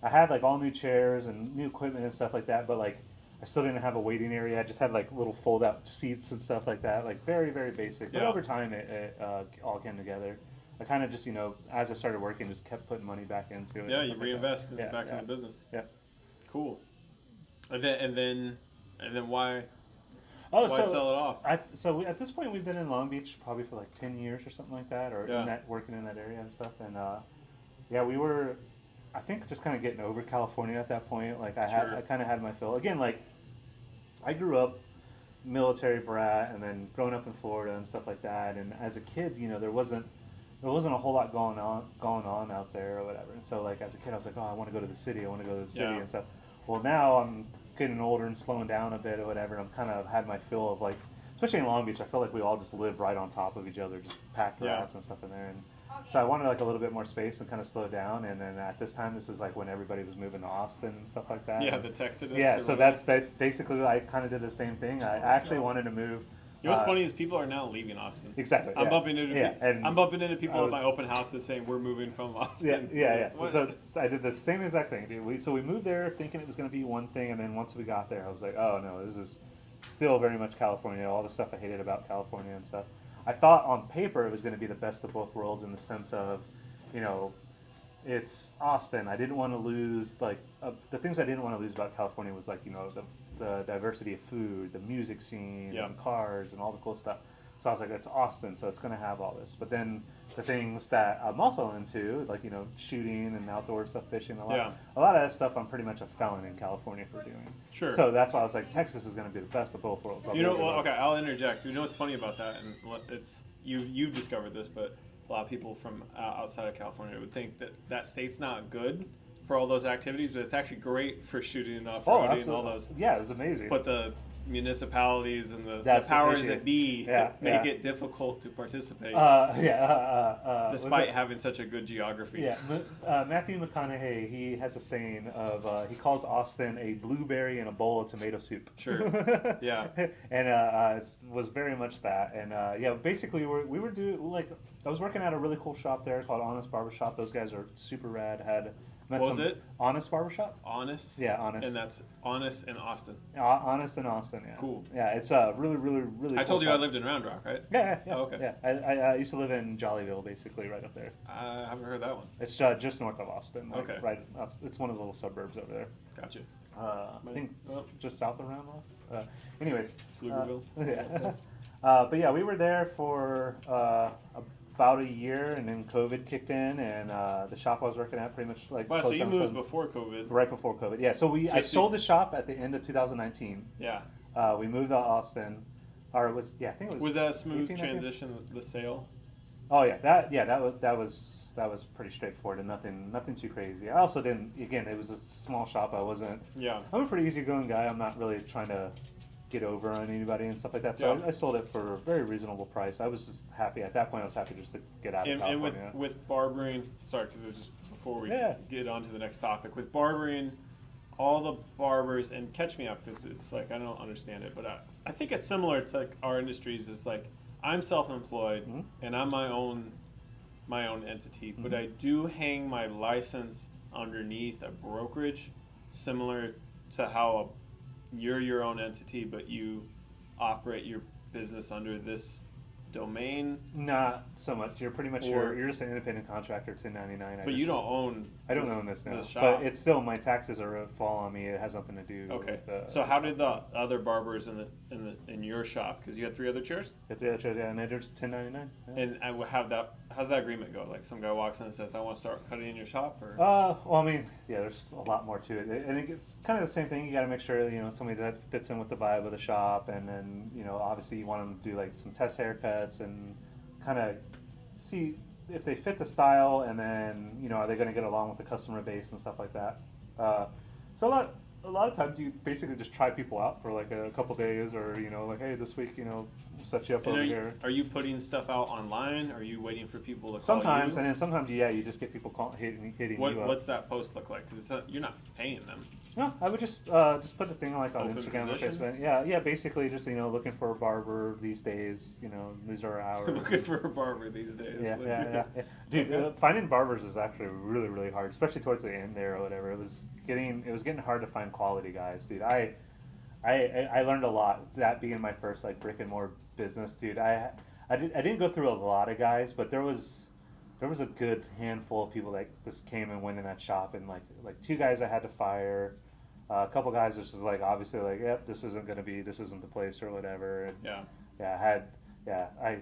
I had like all new chairs and new equipment and stuff like that, but like I still didn't have a waiting area. I just had like little fold out seats and stuff like that, like very, very basic. But Yeah. over time, it all came together. I kind of just, as I started working, just kept putting money back into it. Yeah, and you stuff like reinvest that. back in the business. Yeah. Cool. And then why Oh, why sell it off? At this point, we've been in Long Beach probably for like 10 years or something like that, or working in that area and stuff. And we were, I think, just kind of getting over California at that point. Like I kind of had my fill. Again, like I grew up military brat, and then growing up in Florida and stuff like that. And as a kid, there wasn't a whole lot going on out there or whatever. And so like as a kid, I was like, oh, I want to go to the city. I want to go to the city and stuff. Well, now I'm getting older and slowing down a bit or whatever. And I'm kind of had my fill of like, especially in Long Beach, I feel like we all just live right on top of each other, just packed rats and stuff in there. And so I wanted like a little bit more space and kind of slow down. And then at this time, this is like when everybody was moving to Austin and stuff like that. Yeah, the Texas. Yeah, so that's basically I kind of did the same thing. I actually wanted to move. You know what's funny is people are now leaving Austin. Exactly. I'm bumping into people at my open houses saying we're moving from Austin. Yeah. So I did the same exact thing. We moved there thinking it was going to be one thing, and then once we got there, I was like, oh no, this is still very much California. All the stuff I hated about California and stuff. I thought on paper it was going to be the best of both worlds in the sense of, it's Austin. I didn't want to lose the things I didn't want to lose about California was like the diversity of food, the music scene, and cars, and all the cool stuff. So I was like, it's Austin, so it's going to have all this. But then the things that I'm also into, like shooting and outdoor stuff, fishing, a lot of that stuff, I'm pretty much a felon in California for doing. Sure. So that's why I was like, Texas is going to be the best of both worlds. I'll interject. You know what's funny about that, and it's you've discovered this, but a lot of people from outside of California would think that state's not good for all those activities, but it's actually great for shooting and off-roading and all those. Yeah, it was amazing. But the municipalities and the powers that be make it difficult to participate. Despite having such a good geography. Yeah, Matthew McConaughey, he has a saying of he calls Austin a blueberry in a bowl of tomato soup. Sure. Yeah. And it was very much that. And basically we were doing like I was working at a really cool shop there called Honest Barbershop. Those guys are super rad. What was it? Honest Barbershop? Honest? Yeah, Honest. And that's Honest in Austin. Honest in Austin, yeah. Cool. Yeah, it's a really, really, really I told cool you shop. I lived in Round Rock, right? Yeah. Oh, okay. Yeah, I used to live in Jollyville, basically, right up there. I haven't heard that one. It's just north of Austin. Okay. Right, it's one of the little suburbs over there. Gotcha. I think just south of Round Rock. Anyways. Pflugerville. But yeah, we were there for about a year, and then COVID kicked in, and the shop I was working at pretty much like. Wow, so you moved before COVID. Right before COVID, yeah. So I sold the shop at the end of 2019. Yeah. We moved to Austin, or it was I think it was. Was that a smooth transition? The sale. Oh yeah, that was pretty straightforward and nothing too crazy. I also didn't. Again, it was a small shop. I wasn't. Yeah. I'm a pretty easygoing guy. I'm not really trying to get over on anybody and stuff like that. So I sold it for a very reasonable price. I was just happy at that point. I was happy just to get out of California. And with barbering, sorry, because it's just before we get on to the next topic. With barbering, all the barbers, and catch me up because it's like I don't understand it, but I think it's similar to like our industries. It's like I'm self-employed and I'm my own entity, but I do hang my license underneath a brokerage, similar to how you're your own entity, but you operate your business under this domain. Not so much. You're pretty much you're just an independent contractor, 1099. But you don't own. I don't own this now. Shop. But it's still my taxes fall on me. It has nothing to do. Okay. With so how did the other barbers in your shop? Because you had 3 other chairs. The 3 other chairs, and they're just 1099. Yeah. And I will have that. How's that agreement go? Like some guy walks in and says, "I want to start cutting in your shop," or? Well, I mean, yeah, there's a lot more to it. I think it's kind of the same thing. You got to make sure somebody that fits in with the vibe of the shop, and then obviously you want them to do like some test haircuts and kind of see if they fit the style, and then are they going to get along with the customer base and stuff like that. So a lot of times you basically just try people out for like a couple days, or like, hey, this week we'll set you up over here. Are you putting stuff out online? Or are you waiting for people to call sometimes you? And then sometimes you just get people hitting you up. What's that post look like? Because you're not paying them. No, I would just put the thing like on Open Instagram or position? Facebook. Yeah, basically just looking for a barber these days. These are hours. Looking for a barber these days. Yeah. Dude, Okay. finding barbers is actually really, really hard, especially towards the end there or whatever. It was getting hard to find quality guys, dude. I learned a lot, that being my first like brick and mortar business, dude. I didn't go through a lot of guys, but there was a good handful of people that just came and went in that shop, and like two guys I had to fire. A couple guys was just like obviously like, yep, this isn't the place or whatever. And Yeah. yeah, I had yeah I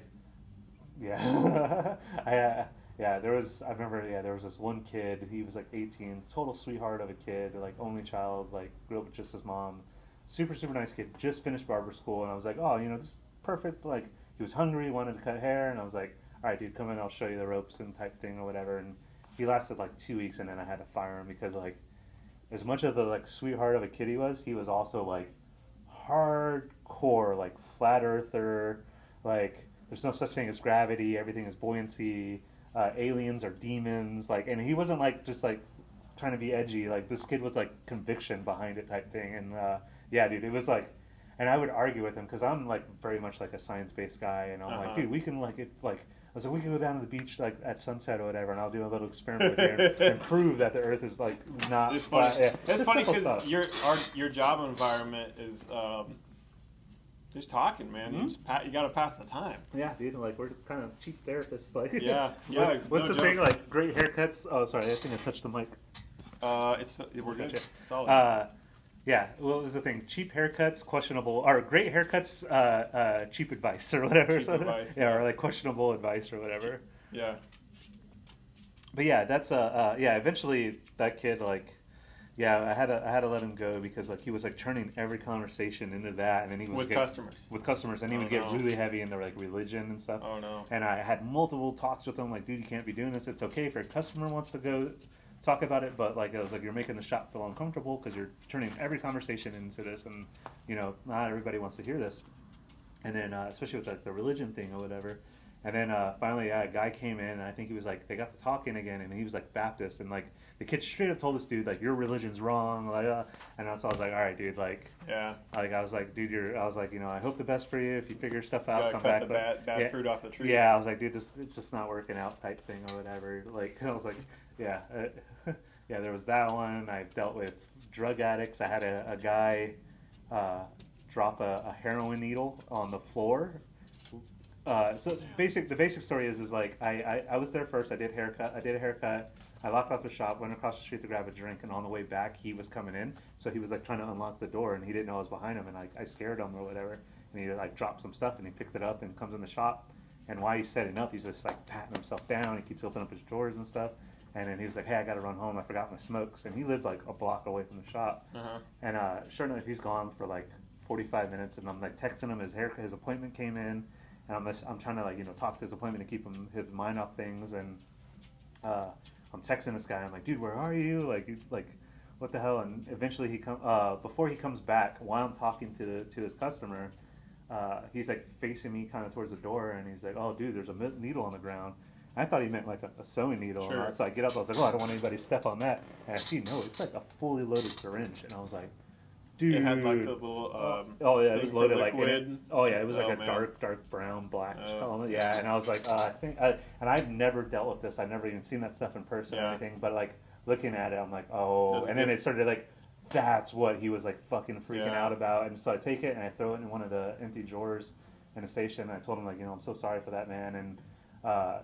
yeah I remember there was this one kid. He was like 18, total sweetheart of a kid, like only child, like grew up with just his mom, super super nice kid, just finished barber school. And I was like, oh, this is perfect. Like he was hungry, wanted to cut hair, and I was like, all right, dude, come in, I'll show you the ropes and type thing or whatever. And he lasted like 2 weeks, and then I had to fire him because like as much of the like sweetheart of a kid he was also like hardcore like flat earther, like there's no such thing as gravity, everything is buoyancy, aliens are demons, like, and he wasn't like just like trying to be edgy, like this kid was like conviction behind it type thing. And yeah, dude, it was like, and I would argue with him because I'm like very much like a science-based guy, and I'm like, dude, we can like, if like I was like, we can go down to the beach like at sunset or whatever, and I'll do a little experiment with you and prove that the Earth is like not It's funny. flat. Yeah, It's funny simple because stuff. your job environment is just talking, man. Mm-hmm. You got to pass the time. Yeah, dude, like we're kind of cheap therapists. Like, Yeah. What's no the thing? joke. Like great haircuts. Oh, sorry, I think I touched the mic. We're good. Gotcha. Solid. Yeah, well, it was the thing. Cheap haircuts, questionable, or great haircuts, cheap advice or whatever. Cheap advice, yeah, yeah. or like questionable advice or whatever. Yeah. But yeah, that's yeah. Eventually, that kid yeah, I had to let him go because like he was like turning every conversation into that, and then he was with customers, and he would get really heavy into like religion and stuff. Oh no. And I had multiple talks with him, like, dude, you can't be doing this. It's okay if your customer wants to go talk about it, but like I was like, you're making the shop feel uncomfortable because you're turning every conversation into this, and not everybody wants to hear this. And then especially with like the religion thing or whatever. And then finally, a guy came in, and I think he was like, they got to talking again, and he was like Baptist, and like the kid straight up told this dude like, your religion's wrong, like, and so I was like, all right, dude, like, yeah, like I was like, dude, I was like, I hope the best for you. If you figure stuff out, gotta come cut back. the bad fruit off the tree. Yeah, I was like, dude, it's just not working out type thing or whatever. Like, I was like, yeah, yeah, there was that one. I've dealt with drug addicts. I had a guy drop a heroin needle on the floor. So the basic story is like I was there first. I did a haircut. I locked off the shop, went across the street to grab a drink, and on the way back he was coming in. So he was like trying to unlock the door, and he didn't know I was behind him, and I scared him or whatever. And he like dropped some stuff, and he picked it up and comes in the shop. And while he's setting up, he's just like patting himself down. He keeps opening up his drawers and stuff. And then he was like, hey, I gotta run home. I forgot my smokes. And he lived like a block away from the shop. And sure enough, he's gone for like 45 minutes, and I'm like texting him. His appointment came in. And I'm trying to like talk to his appointment to keep his mind off things, and I'm texting this guy. I'm like, dude, where are you? Like, what the hell? And eventually before he comes back, while I'm talking to his customer, he's like facing me kind of towards the door, and he's like, oh, dude, there's a needle on the ground. I thought he meant like a sewing needle. Sure. So I get up, I was like, oh, I don't want anybody to step on that. And I see, no, it's like a fully loaded syringe, and I was like, dude. It had like the little oh yeah, it was loaded like liquid. it was like a man. dark brown black Oh. yeah. And I was like, I think and I've never dealt with this. I've never even seen that stuff in person or anything. But like looking at it, I'm like, oh. That's and good. then it started like, that's what he was like fucking freaking Yeah. out about. And so I take it and I throw it in one of the empty drawers in the station. And I told him like, I'm so sorry for that, man. And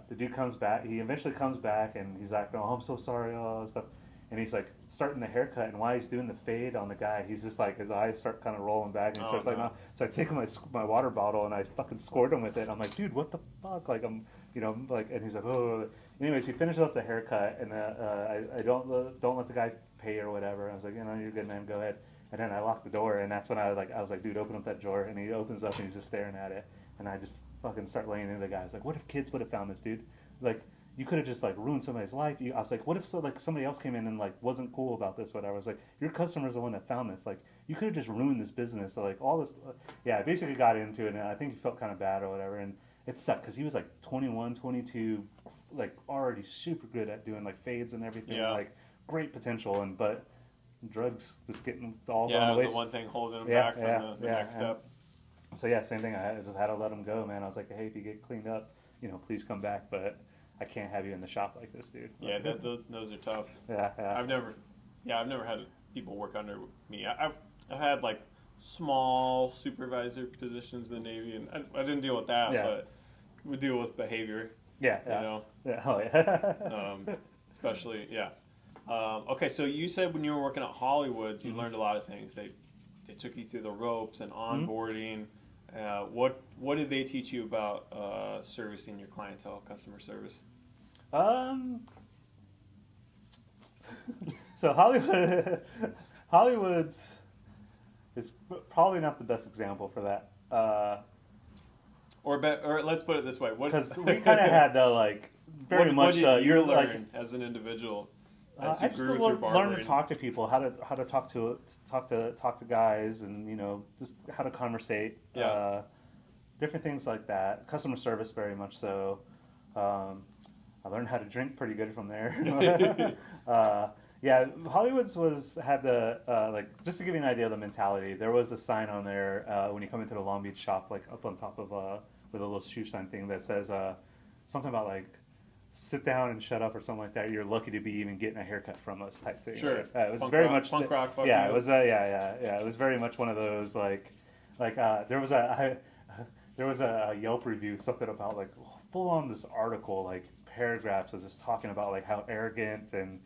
the dude comes back. He eventually comes back, and he's like, oh, I'm so sorry, all that stuff. And he's like starting the haircut, and while he's doing the fade on the guy, he's just like, his eyes start kind of rolling back, and he starts like, no. So I take my water bottle and I fucking squirt him with it. I'm like, dude, what the fuck? Like like, and he's like, oh. Anyways, he finishes up the haircut, and I don't let the guy pay or whatever. I was like, you're good, man, go ahead. And then I locked the door, and that's when I was like, dude, open up that drawer. And he opens up, and he's just staring at it, and I just fucking start laying into the guy. I was like, what if kids would have found this, dude? Like, you could have just like ruined somebody's life. I was like, what if somebody else came in and like wasn't cool about this, whatever. I was like, your customer's the one that found this. Like, you could have just ruined this business. So, like all this, yeah. I basically got into it, and I think he felt kind of bad or whatever. And it sucked because he was like 21, 22, like already super good at doing like fades and everything. Yeah. Like great potential, but drugs just getting all Yeah, going that to was waste. the one thing holding him Yeah, back from yeah, the yeah, next and step. So yeah, same thing. I just had to let him go, man. I was like, hey, if you get cleaned up, please come back. But I can't have you in the shop like this, dude. Yeah, those are tough. Yeah, yeah. I've never had people work under me. I've had like small supervisor positions in the Navy, and I didn't deal with that, Yeah. but we deal with behavior. Yeah, You yeah. know, Yeah, oh yeah. especially yeah. Okay, so you said when you were working at Hollywoods, you Mhm. learned a lot of things. They took you through the ropes and Mm-hmm. onboarding. What did they teach you about servicing your clientele, customer service? So Hollywood's is probably not the best example for that. Or let's put it this way: Because we kind of had the like very much what did you you're learn like as an individual as I you just grew through learned barbering? to talk to people, how to talk to guys, and just how to conversate. Yeah. Different things like that. Customer service, very much so. I learned how to drink pretty good from there. Yeah, Hollywood's had the like, just to give you an idea of the mentality. There was a sign on there when you come into the Long Beach shop, like up on top of with a little shoe shine thing that says something about like sit down and shut up or something like that. You're lucky to be even getting a haircut from us type thing. Sure. It was Punk very rock- much punk rock, fuck yeah, you. it was yeah. It was very much one of those like there was a Yelp review, something about like full on this article, like paragraphs of just talking about like how arrogant and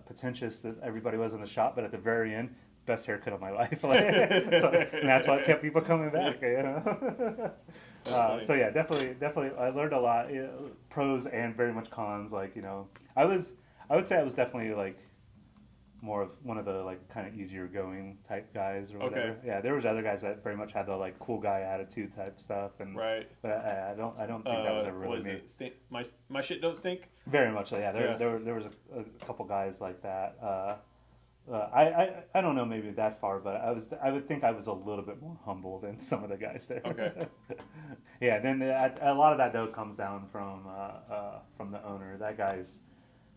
pretentious that everybody was in the shop, but at the very end, best haircut of my life. And that's what kept people coming back. So yeah, definitely, I learned a lot, pros and very much cons. Like I would say I was definitely like more of one of the like kind of easier going type guys or whatever. Okay. Yeah, there was other guys that very much had the like cool guy attitude type stuff, and Right. but I don't think that was ever really Was me. it stink? My shit don't stink. Very much so. Yeah, Yeah. there was a couple guys like that. I don't know maybe that far, but I would think I was a little bit more humble than some of the guys there. Okay. Yeah, then a lot of that though comes down from the owner.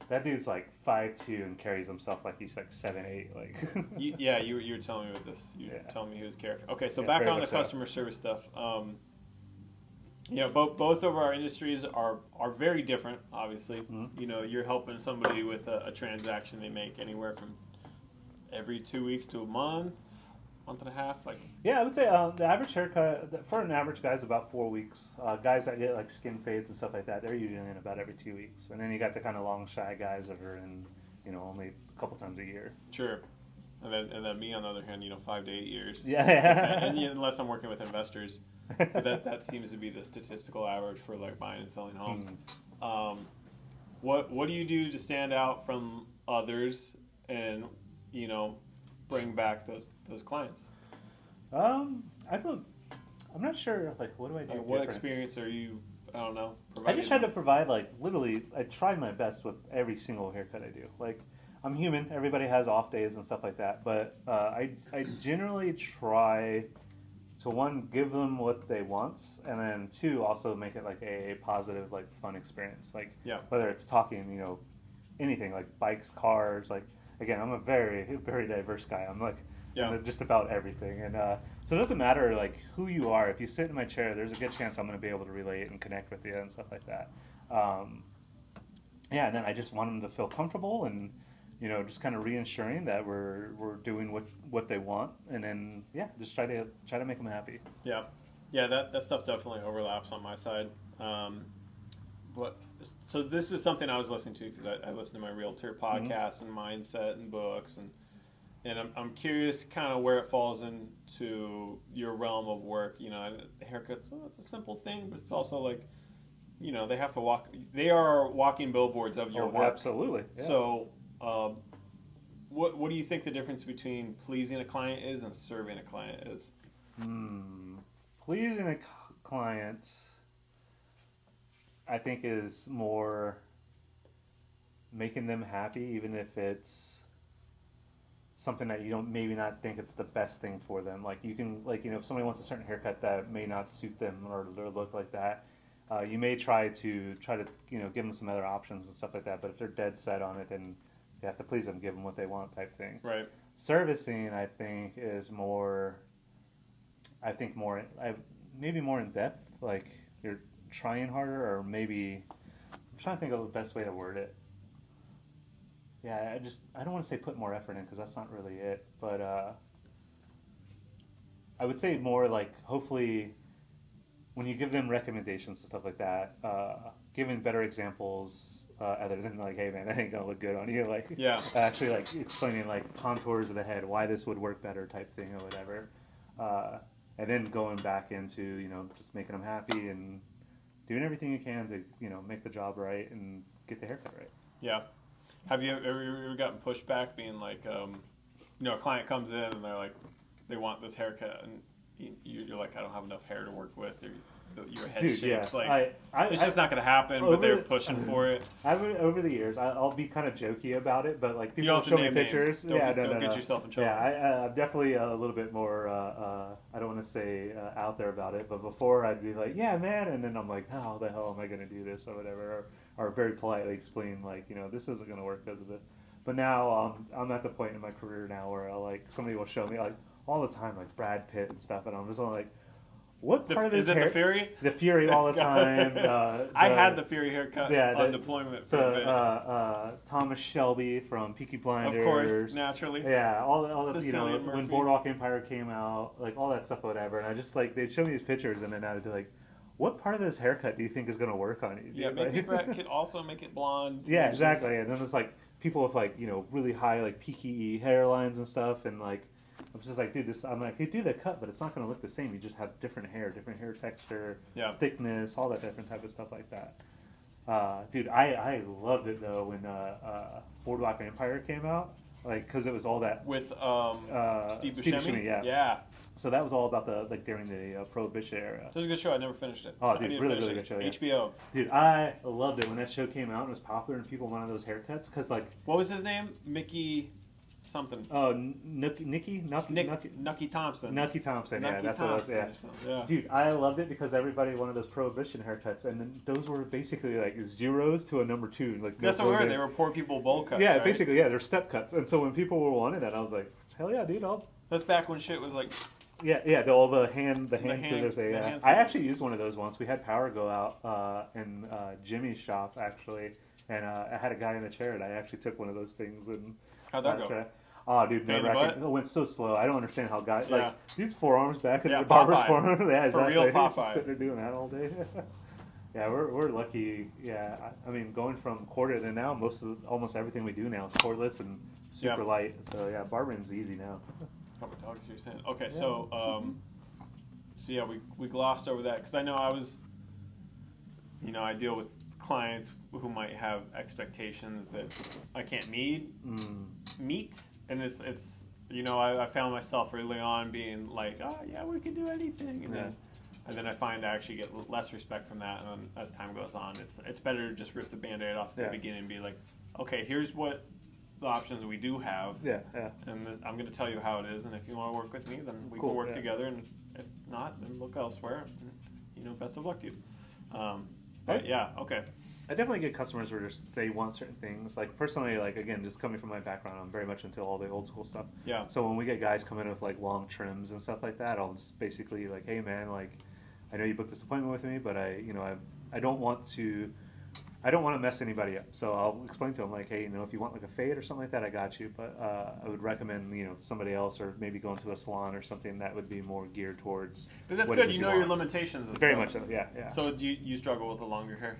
That dude's like 5'2" and carries himself like he's like 7'8". Like You were telling me with this. You were Yeah. telling me his character. Okay, so Yeah, back very on the much so. customer service stuff. Both of our industries are very different. Obviously, Mhm. You're helping somebody with a transaction they make anywhere from every 2 weeks to a month and a half. Like Yeah, I would say the average haircut for an average guy is about 4 weeks. Guys that get like skin fades and stuff like that, they're usually in about every 2 weeks. And then you got the kind of long shy guys that are in, only a couple times a year. sure, and then me on the other hand, 5 to 8 years. Yeah. and unless I'm working with investors, but that seems to be the statistical average for like buying and selling homes. What do you do to stand out from others and bring back those clients? I'm not sure. Like, what do I do? What different? experience are you? I don't know. I just try to provide like literally. I try my best with every single haircut I do. Like, I'm human. Everybody has off days and stuff like that. But I generally try to, one, give them what they want, and then two, also make it like a positive, like fun experience. Like Yeah. whether it's talking, anything like bikes, cars. Like again, I'm a very very diverse guy. I'm like into just about everything, and so it doesn't matter like who you are. If you sit in my chair, there's a good chance I'm going to be able to relate and connect with you and stuff like that. Yeah, and then I just want them to feel comfortable and just kind of reassuring that we're doing what they want, and then just try to make them happy. Yeah, that stuff definitely overlaps on my side. So this is something I was listening to because I listen to my realtor podcasts and mindset and books, and I'm curious kind of where it falls into your realm of work. Haircuts, it's a simple thing, but it's also like, they have to walk. They are walking billboards of your work. Absolutely. Yeah. So, what do you think the difference between pleasing a client is and serving a client is? Pleasing a client, I think, is more making them happy, even if it's something that you don't maybe not think it's the best thing for them. Like you can, if somebody wants a certain haircut that may not suit them or their look like that, you may try to give them some other options and stuff like that. But if they're dead set on it, then you have to please them, give them what they want type thing. Right. Servicing, I think, is maybe more in depth. Like you're trying harder, or maybe I'm trying to think of the best way to word it. Yeah, I don't want to say put more effort in because that's not really it. But I would say more like hopefully when you give them recommendations and stuff like that, giving better examples other than like, hey man, that ain't gonna look good on you. Like, Yeah. actually like explaining like contours of the head, why this would work better type thing or whatever. And then going back into, you know, just making them happy and doing everything you can to, you know, make the job right and get the haircut right. Yeah. Have you ever gotten pushback being like, you know, a client comes in and they're like, they want this haircut, and you're like, I don't have enough hair to work with, or your head Dude, shape's yeah. like, it's just not going to happen, but they're pushing for it. Over the years, I'll be kind of jokey about it, but like people You don't have show to me name pictures. names. Don't get yourself in trouble. Yeah, I'm definitely a little bit more, I don't want to say out there about it, but before I'd be like, yeah, man, and then I'm like, how the hell am I going to do this or whatever, or very politely explain like, you know, this isn't going to work because of this. But now I'm at the point in my career now where somebody will show me like all the time, like Brad Pitt and stuff, and I'm just like, what part of this is it the Fury? The Fury all the time. I had the Fury haircut on deployment for a bit. Thomas Shelby from Peaky Blinders. Of course, naturally. Yeah, all the you know, Murphy. when Boardwalk Empire came out, like all that stuff, whatever. And I just like they'd show me these pictures, and then I'd be like, what part of this haircut do you think is going to work on you? Yeah, maybe Brad could also make it blonde. Yeah, exactly. And then it's like people with like, you know, really high like peaky hairlines and stuff, and like I'm just like, dude, I'm like, hey, do the cut, but it's not going to look the same. You just have different hair texture, thickness, all that different type of stuff like that. Dude, I loved it though when Boardwalk Empire came out, like because it was all that with Steve Buscemi. Yeah. So that was all about during the Prohibition era. It was a good show. I never finished it. Oh, dude, really good show. Yeah. HBO. Dude, I loved it when that show came out and was popular and people wanted those haircuts because like. What was his name? Mickey. Something. Oh, Nucky Thompson. Nucky Thompson, yeah, that's what it was. Yeah. Dude, I loved it because everybody wanted those Prohibition haircuts, and then those were basically like zeros to a number 2. Like that's what we heard. They were poor people bowl cuts. Yeah, right? basically, yeah, they're step cuts, and so when people were wanting that, I was like, hell yeah, dude, That's back when shit was like. Yeah, all the hand scissors. Yeah. I actually used one of those once. We had power go out in Jimmy's shop actually, and I had a guy in the chair, and I actually took one of those things and. How'd that go? Oh, dude, it went so slow. I don't understand how guys like these forearms back in the Popeye. barber's forearm. Yeah, exactly. For real Popeye. Just sitting there doing that all day. Yeah, we're lucky. Yeah, I mean, going from corded and now almost everything we do now is cordless and super light. So yeah, barbering's easy now. Couple dogs you're saying. Okay, so yeah, we glossed over that because I know I deal with clients who might have expectations that I can't meet, and it's I found myself early on being like, oh yeah, we can do anything, and then I find I actually get less respect from that, and as time goes on, it's better to just rip the Band-Aid off at the beginning and be like, okay, here's what the options we do have, and I'm going to tell you how it is, and if you want to work with me, then we can work together, and if not, then look elsewhere, and, best of luck to you. But yeah, okay. I definitely get customers where they want certain things. Like personally, like again, just coming from my background, I'm very much into all the old school stuff. Yeah. So when we get guys come in with like long trims and stuff like that, I'll just basically like, hey man, like I know you booked this appointment with me, but I don't want to mess anybody up. So I'll explain to them like, hey, if you want like a fade or something like that, I got you. But I would recommend somebody else, or maybe going to a salon or something that would be more geared towards. But that's good. You know your limitations. And very stuff. much so. Yeah. So do you struggle with the longer hair?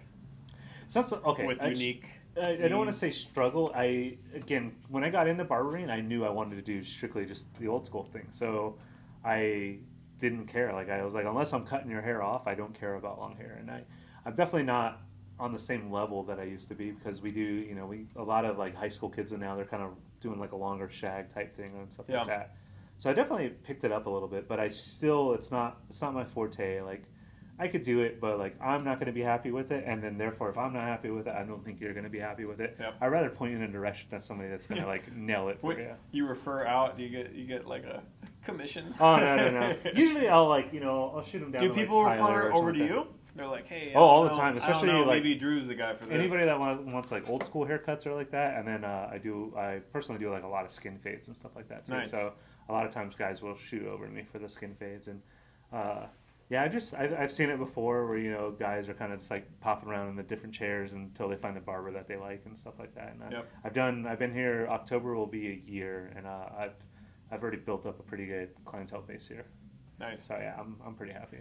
So okay. With unique. I don't want to say struggle. When I got into barbering, I knew I wanted to do strictly just the old school thing. So I didn't care. Like I was like, unless I'm cutting your hair off, I don't care about long hair. And I'm definitely not on the same level that I used to be, because we do, a lot of like high school kids, and now they're kind of doing like a longer shag type thing and stuff like that. So I definitely picked it up a little bit, but it's not my forte. Like I could do it, but like I'm not going to be happy with it, and then therefore if I'm not happy with it, I don't think you're going to be happy with it. I'd rather point you in a direction than somebody that's going to like nail it for you. You refer out? Do you get like a commission? Oh no. Usually I'll I'll shoot them down. Do people refer over to you? They're like, hey, Oh, all I the don't time, know, especially, I don't know, like, maybe Drew's the guy for this. Anybody that wants like old school haircuts or like that, and then I personally do like a lot of skin fades and stuff like that too. Nice. So a lot of times guys will shoot over me for the skin fades, and yeah, I've seen it before where, you know, guys are kind of just like popping around in the different chairs until they find the barber that they like and stuff like that. And Yep. I've been here. October will be a year, and I've already built up a pretty good clientele base here. Nice. So yeah, I'm pretty happy.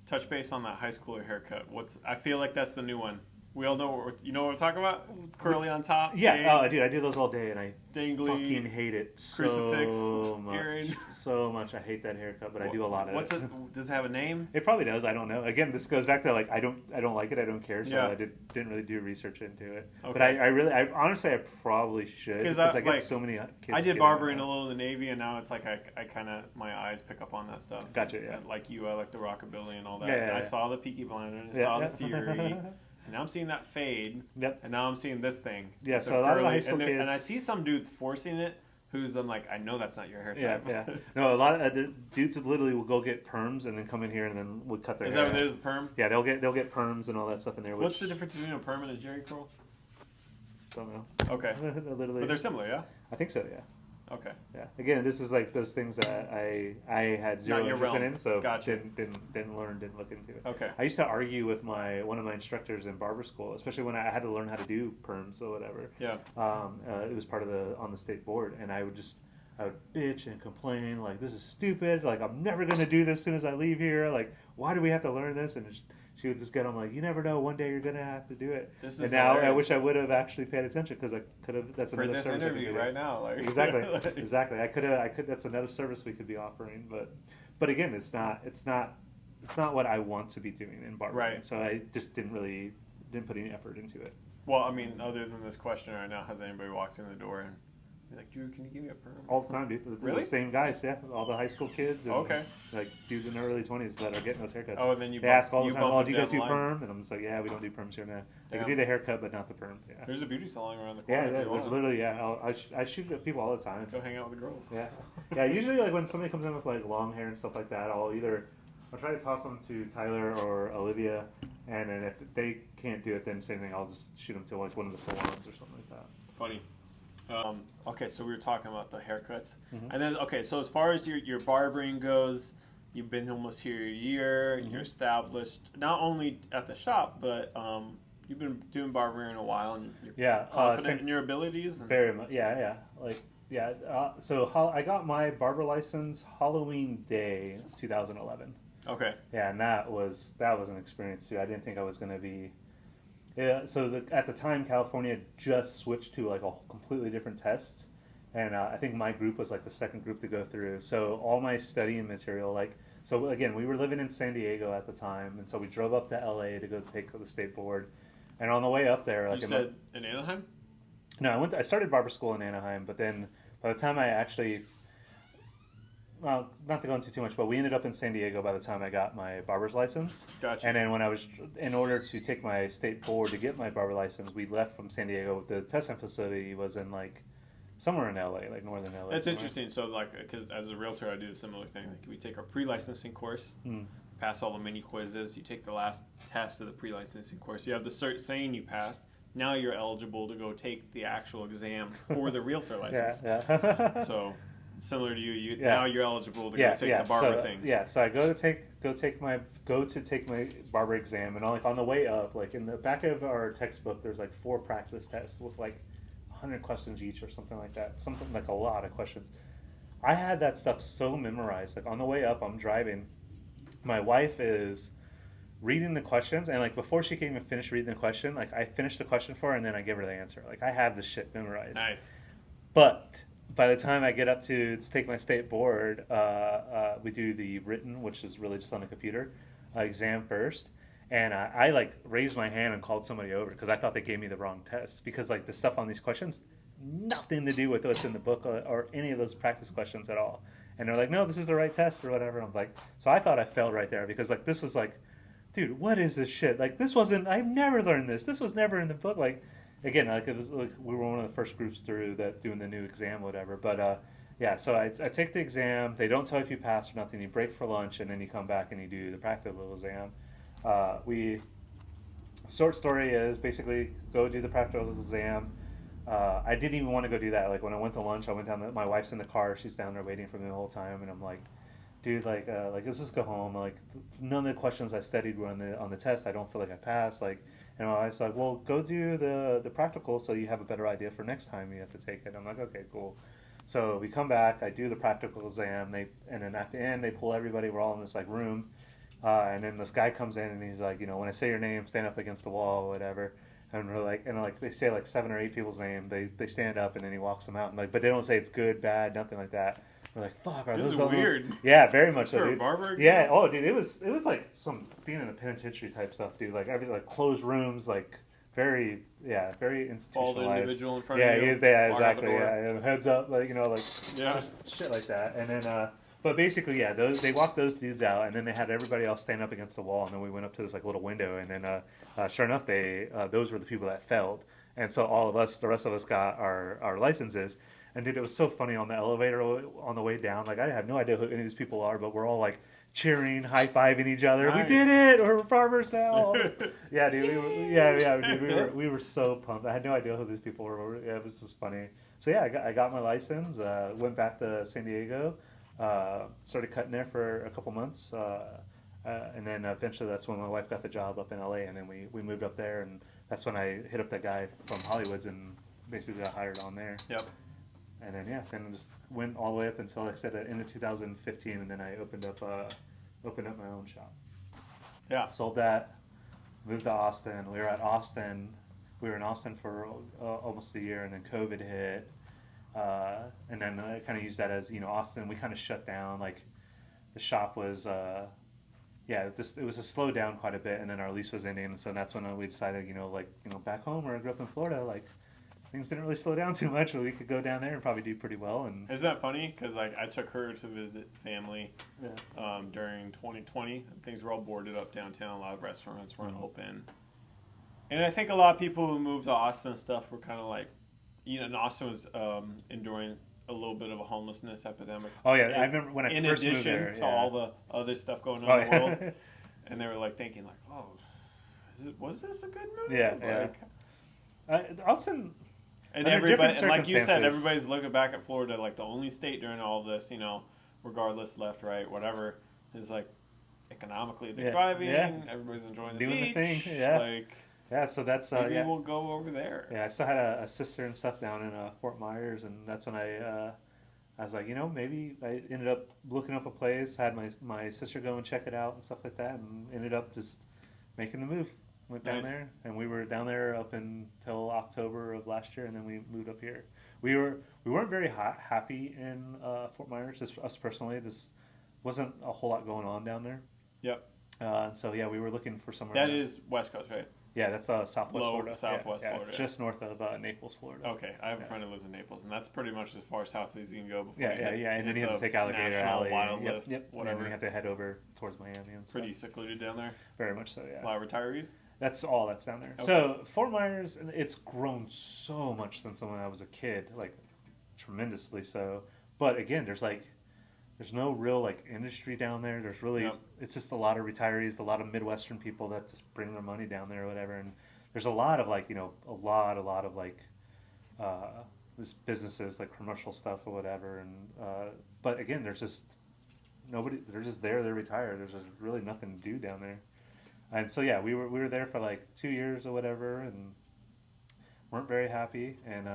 Touch base on that high schooler haircut. I feel like that's the new one. We all know you know what we're talking about? Curly on top. Yeah, fade, oh, dude, I do those all day, and I dangly, fucking hate it crucifix, so much. earring. So much. I hate that haircut, but I do a lot of it. Does it have a name? It probably does. I don't know. Again, this goes back to like I don't like it. I don't care. So Yeah. I didn't really do research into it. Okay. But I honestly I probably should because I get like, so many kids. I did barbering a little in the Navy, and now it's like I kind of my eyes pick up on that stuff. Gotcha. Yeah. Like you, I like the rockabilly and all that. Yeah, I saw the Peaky Blinders. I saw the Fury. And now I'm seeing that fade. Yep. And now I'm seeing this thing. Yeah, so a lot of high school and kids. And I see some dudes forcing it I'm like, I know that's not your hair type. Yeah. No, a lot of dudes literally will go get perms and then come in here and then would cut their hair. Is that what it is, perm? Yeah, they'll get perms and all that stuff in there. What's the difference between a perm and a jerry curl? Don't know. Okay. Literally. But they're similar, yeah? I think so, yeah. Okay. Yeah. Again, this is like those things that I had zero interest in, so Gotcha. didn't learn, didn't look into it. Okay. I used to argue with one of my instructors in barber school, especially when I had to learn how to do perms or whatever. Yeah. It was part of on the state board, and I would bitch and complain like, this is stupid, like I'm never gonna do this as soon as I leave here, like why do we have to learn this? And she would just get on like, you never know, one day you're gonna have to do it. And now hilarious. I wish I would have actually paid attention because I could have. That's for another this service interview right now, like exactly. I could. That's another service we could be offering, but again, it's not what I want to be doing in barbering. Right. So I just didn't put any effort into it. Well, I mean, other than this question right now, has anybody walked in the door and be like, Drew, can you give me a perm? All the time, dude. Really? The same guys, yeah. All the high school kids and like dudes in their early 20s that are getting those haircuts. Oh, and then they ask all the time, oh, do you guys do perm? And I'm just like, yeah, we don't do perms here, man. They can do the haircut, but not the perm. Yeah. There's a beauty salon around the corner. Yeah, there's literally, I shoot at people all the time. Go hang out with the girls. Yeah. Yeah, usually like when somebody comes in with like long hair and stuff like that, I'll try to toss them to Tyler or Olivia, and then if they can't do it, then same thing, I'll just shoot them to like one of the salons or something like that. Funny. Okay, so we were talking about the haircuts, and then so as far as your barbering goes, you've been almost here a year. You're established not only at the shop, but you've been doing barbering a while, and you're confident in your abilities. Very much, yeah. So I got my barber license Halloween Day 2011. Okay. Yeah, and that was an experience too. I didn't think I was going to be. Yeah, so at the time, California just switched to like a completely different test, and I think my group was like the second group to go through. So all my studying material, so again, we were living in San Diego at the time, and so we drove up to LA to go take the state board, and on the way up there, you said in Anaheim? No, I started barber school in Anaheim, but then by the time I actually. Well, not to go into too much, but we ended up in San Diego by the time I got my barber's license. Gotcha. And then in order to take my state board to get my barber license, we left from San Diego. The testing facility was in like somewhere in LA, like northern LA. That's interesting. So because as a realtor, I do a similar thing. Like we take our pre-licensing course, pass all the mini quizzes. You take the last test of the pre-licensing course. You have the cert saying you passed. Now you're eligible to go take the actual exam for the realtor license. Yeah. So. Similar to you, now you're eligible to go take the barber thing. Yeah, so I go to take my barber exam, and on the way up, like in the back of our textbook, there's like 4 practice tests with like 100 questions each or something like that. Something like a lot of questions. I had that stuff so memorized. Like on the way up, I'm driving. My wife is reading the questions, and like before she can even finish reading the question, like I finished the question for her, and then I give her the answer. Like I have the shit memorized. Nice. But by the time I get up to take my state board, we do the written, which is really just on the computer, exam first. And I like raised my hand and called somebody over because I thought they gave me the wrong test. Because like the stuff on these questions, nothing to do with what's in the book or any of those practice questions at all. And they're like, no, this is the right test or whatever. And I'm like, so I thought I failed right there because like this was like, dude, what is this shit? Like this I've never learned this. This was never in the book. Like, again, like it was like we were one of the first groups through that doing the new exam, whatever. But yeah, so I take the exam. They don't tell you if you pass or nothing. You break for lunch, and then you come back and you do the practical exam. Short story is basically go do the practical exam. I didn't even want to go do that. Like when I went to lunch, I went down. My wife's in the car. She's down there waiting for me the whole time, and I'm like, dude, let's just go home. Like none of the questions I studied were on the test. I don't feel like I passed. Like, and my wife's like, well, go do the practical so you have a better idea for next time you have to take it. I'm like, okay, cool. So we come back. I do the practical exam. And then at the end they pull everybody. We're all in this like room. And then this guy comes in and he's like, when I say your name, stand up against the wall or whatever. And we're like, they say like 7 or 8 people's name. They stand up and then he walks them out. And like, but they don't say it's good, bad, nothing like that. We're like, fuck, are This those is all weird. those? Yeah, very much so, For a dude. barber exam? Yeah, oh, dude, it was like some being in a penitentiary type stuff, dude. Like everything, like closed rooms, like very institutionalized. All the individual in front yeah, of you. Yeah, walk out the exactly. door. Yeah, and heads up, like Yeah. just shit like that. And then, but basically, yeah, they walked those dudes out, and then they had everybody else stand up against the wall, and then we went up to this like little window, and then sure enough, those were the people that failed, and so all of us, the rest of us, got our licenses. And dude, it was so funny on the elevator on the way down. Like I have no idea who any of these people are, but we're all like cheering, high-fiving each other. Nice. We did it! We're barbers now. Yeah, dude. Dude, we were so pumped. I had no idea who these people were. Yeah, it was just funny. So yeah, I got my license. Went back to San Diego. Started cutting there for a couple months. And then eventually that's when my wife got the job up in LA, and then we moved up there, and that's when I hit up that guy from Hollywood's and basically got hired on there. Yep. And then then just went all the way up until, like I said, the end of 2015, and then I opened up my own shop. Yeah. Sold that, moved to Austin. We were in Austin for almost a year, and then COVID hit. And then I kind of used that as, Austin, we kind of shut down. Like the shop was, it was a slow down quite a bit, and then our lease was ending, and so that's when we decided, back home where I grew up in Florida, like things didn't really slow down too much, but we could go down there and probably do pretty well. And isn't that funny? Because like I took her to visit family during 2020. Things were all boarded up downtown. A lot of restaurants weren't open, and I think a lot of people who moved to Austin and stuff were kind of like, and Austin was enduring a little bit of a homelessness epidemic. Oh yeah, I remember when I first moved there. In addition to all the other stuff going on in the world, and they were like thinking like, oh, was this a good move? Yeah, Austin. And everybody, and like you said, everybody's looking back at Florida like the only state during all of this, regardless left, right, whatever, is like economically they're thriving. Everybody's enjoying the doing beach. The thing. Yeah, so that's maybe we'll go over there. Yeah, I still had a sister and stuff down in Fort Myers, and that's when I was like, maybe I ended up looking up a place, had my sister go and check it out and stuff like that, and ended up just making the move. Went down there, and we were down there up until October of last year, and then we moved up here. We weren't very happy in Fort Myers, just us personally. This wasn't a whole lot going on down there. Yep. And so yeah, we were looking for somewhere. That is West Coast, right? Yeah, that's Southwest Florida. Southwest Florida. Just north of Naples, Florida. Okay, I have a friend who lives in Naples, and that's pretty much as far south as you can go. Before And then you have to take Alligator Alley. Wildlife, whatever. And then you have to head over towards Miami and stuff. Pretty secluded down there. Very much so, yeah. A lot of retirees. That's all that's down there. Okay. So Fort Myers, it's grown so much since when I was a kid, like tremendously so. But again, there's no real like industry down there. There's really it's just a lot of retirees, a lot of Midwestern people that just bring their money down there or whatever. And there's a lot of like a lot of like this businesses like commercial stuff or whatever. And but again, there's just nobody. They're just there. They're retired. There's just really nothing to do down there. And so yeah, we were there for like 2 years or whatever, and weren't very happy. And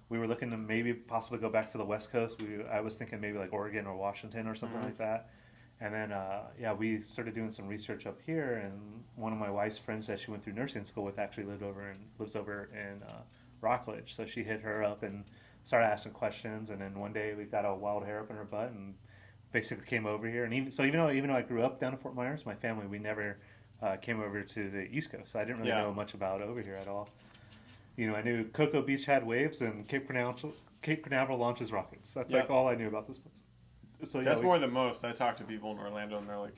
we were looking to maybe possibly go back to the West Coast. I was thinking maybe like Oregon or Washington or something like that. And then we started doing some research up here. And one of my wife's friends that she went through nursing school with actually lives over in Rockledge. So she hit her up and started asking questions. And then one day we got a wild hair up in her butt and basically came over here. And even though I grew up down in Fort Myers, my family we never came over to the East Coast, so I didn't really know much about over here at all. I knew Cocoa Beach had waves and Cape Canaveral launches rockets. That's like all I knew about this place. So that's more than most. I talk to people in Orlando and they're like,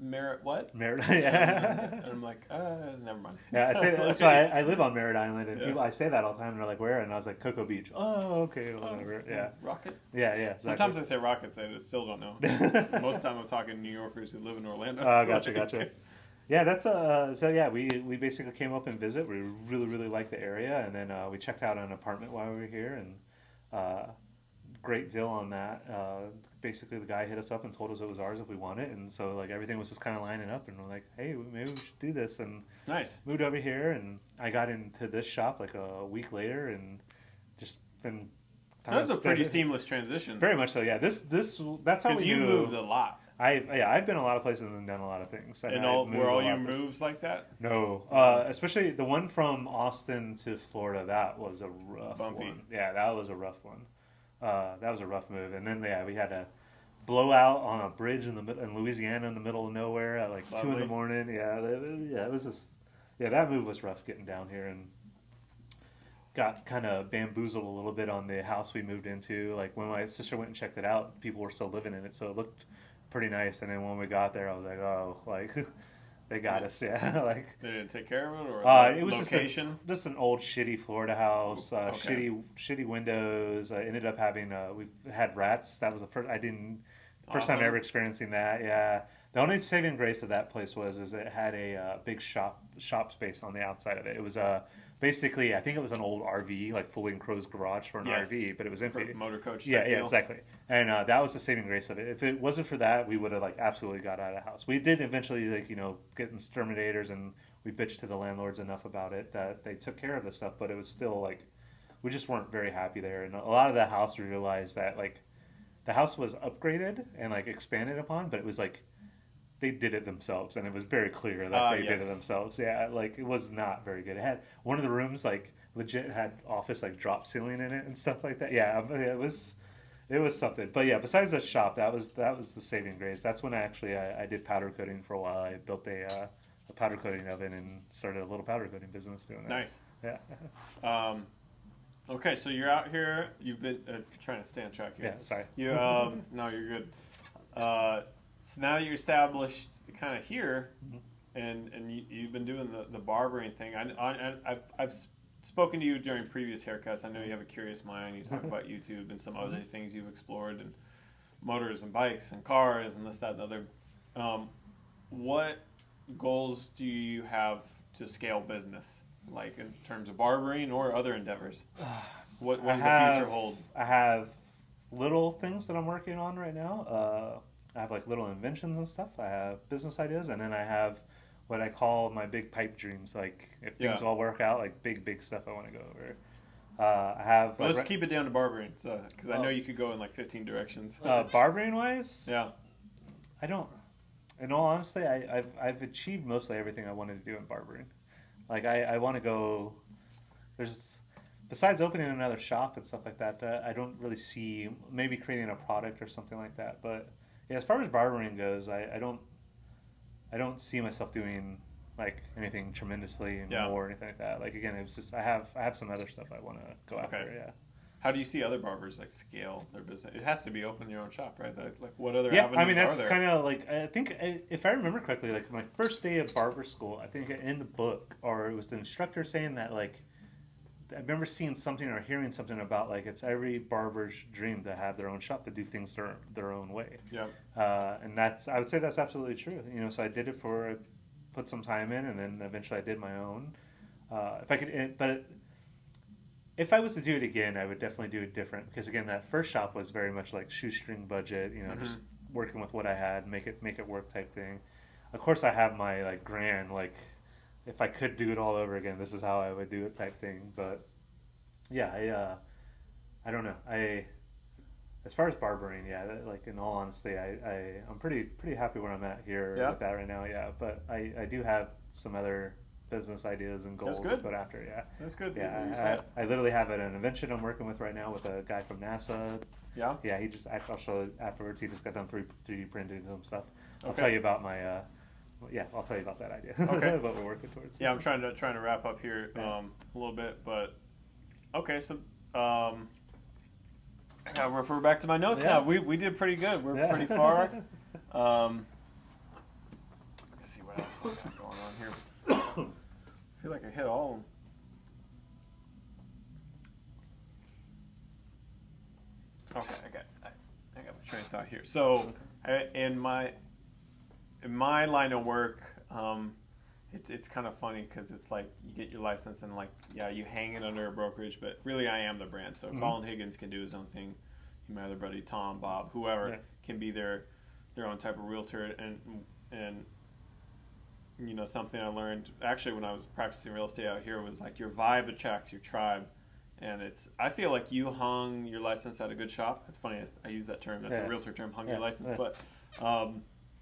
Merritt, what? Merritt, yeah. And I'm like, never mind. Yeah, I say that. So I live on Merritt Island, and people, I say that all the time, and they're like, where? And I was like, Cocoa Beach. Oh, okay, whatever. Yeah. Rocket? Yeah, yeah. Exactly. Sometimes I say rockets, I still don't know. Most of the time I'm talking to New Yorkers who live in Orlando. Gotcha. Yeah, that's so yeah, we basically came up and visit. We really liked the area, and then we checked out an apartment while we were here, and great deal on that. Basically, the guy hit us up and told us it was ours if we want it, and so like everything was just kind of lining up, and we're like, hey, maybe we should do this, and Nice. moved over here, and I got into this shop like a week later, and just been. So that was a pretty seamless transition. Very much so, yeah. That's how we you knew. moved a lot. I've been a lot of places and done a lot of things. And were all your moves like that? No, especially the one from Austin to Florida. That was a rough one. Yeah, that was a rough one. That was a rough move. And then we had a blowout on a bridge in Louisiana in the middle of nowhere at like 2 in the morning. Yeah, it was just that move was rough getting down here, and got kind of bamboozled a little bit on the house we moved into. Like when my sister went and checked it out, people were still living in it, so it looked pretty nice. And then when we got there, I was like, oh, like they got us, yeah. Like they didn't take care of it, or it was location? just an old shitty Florida house, shitty windows. I ended up having we've had rats. That was the first time ever experiencing that. Yeah. The only saving grace of that place is it had a big shop space on the outside of it. It was basically, I think it was an old RV, like fully enclosed garage for an RV, but it was empty. Motor coach. Yeah, exactly. And that was the saving grace of it. If it wasn't for that, we would have like absolutely got out of the house. We did eventually get exterminators, and we bitched to the landlords enough about it that they took care of the stuff. But it was still like we just weren't very happy there. And a lot of the house, we realized that like the house was upgraded and like expanded upon, but it was like they did it themselves, and it was very clear that they did it themselves. Yeah, like it was not very good. It had one of the rooms like legit had office like drop ceiling in it and stuff like that. Yeah, it was something. But yeah, besides the shop, that was the saving grace. That's when I did powder coating for a while. I built a powder coating oven and started a little powder coating business doing that. Nice. Yeah. Okay, so you're out here. You've been trying to stay on track here. Yeah, sorry. You no, you're good. So now that you're established kind of here, and you've been doing the barbering thing. I've spoken to you during previous haircuts. I know you have a curious mind. You talk about YouTube and some other things you've explored, and motors and bikes and cars and this, that, and the other. What goals do you have to scale business, like in terms of barbering or other endeavors? What does the future hold? I have little things that I'm working on right now. I have like little inventions and stuff. I have business ideas, and then I have what I call my big pipe dreams. Like if things all work out, like big stuff I want to go over. I have. Well, let's keep it down to barbering, because I know you could go in like 15 directions. Barbering wise, yeah. I don't. In all honesty, I've achieved mostly everything I wanted to do in barbering. Like I want to go. Besides opening another shop and stuff like that, I don't really see maybe creating a product or something like that, but. Yeah, as far as barbering goes, I don't see myself doing like anything tremendously more or anything like that. Like again, it was just I have some other stuff I want to go after. Yeah. How do you see other barbers like scale their business? It has to be open your own shop, right? Like what other avenues I mean that's are there? kind of like I think if I remember correctly, like my first day of barber school, I think in the book or it was the instructor saying that like. I remember seeing something or hearing something about like it's every barber's dream to have their own shop to do things their own way. Yeah. And I would say that's absolutely true. So I did it put some time in, and then eventually I did my own. If I was to do it again, I would definitely do it different because again, that first shop was very much like shoestring budget. Just working with what I had, make it work type thing. Of course, I have my like grand like. If I could do it all over again, this is how I would do it type thing. But yeah, I don't know. As far as barbering, like in all honesty, I'm pretty happy where I'm at here with that right now. Yeah, but I do have some other business ideas and goals to put after. Yeah, that's good. Yeah, I literally have an invention I'm working with right now with a guy from NASA. Yeah. Yeah, I'll show it afterwards. He just got done 3D printing some stuff. I'll tell you about my. I'll tell you about that idea. Okay. What we're working towards. Yeah, I'm trying to wrap up here a little bit, but okay, so I gotta refer back to my notes now. We did pretty good. We're pretty far. Let's see what else I got going on here. I feel like I hit all of them. Okay, I got my train of thought here. So, in my line of work, it's kind of funny because it's like you get your license and like you hang it under a brokerage, but really I am the brand. So Colin Higgins can do his own thing. My other buddy Tom, Bob, whoever can be their own type of realtor, and you know, something I learned actually when I was practicing real estate out here was like your vibe attracts your tribe. And I feel like you hung your license at a good shop. It's funny, I use that term. That's a realtor term, hung your license. But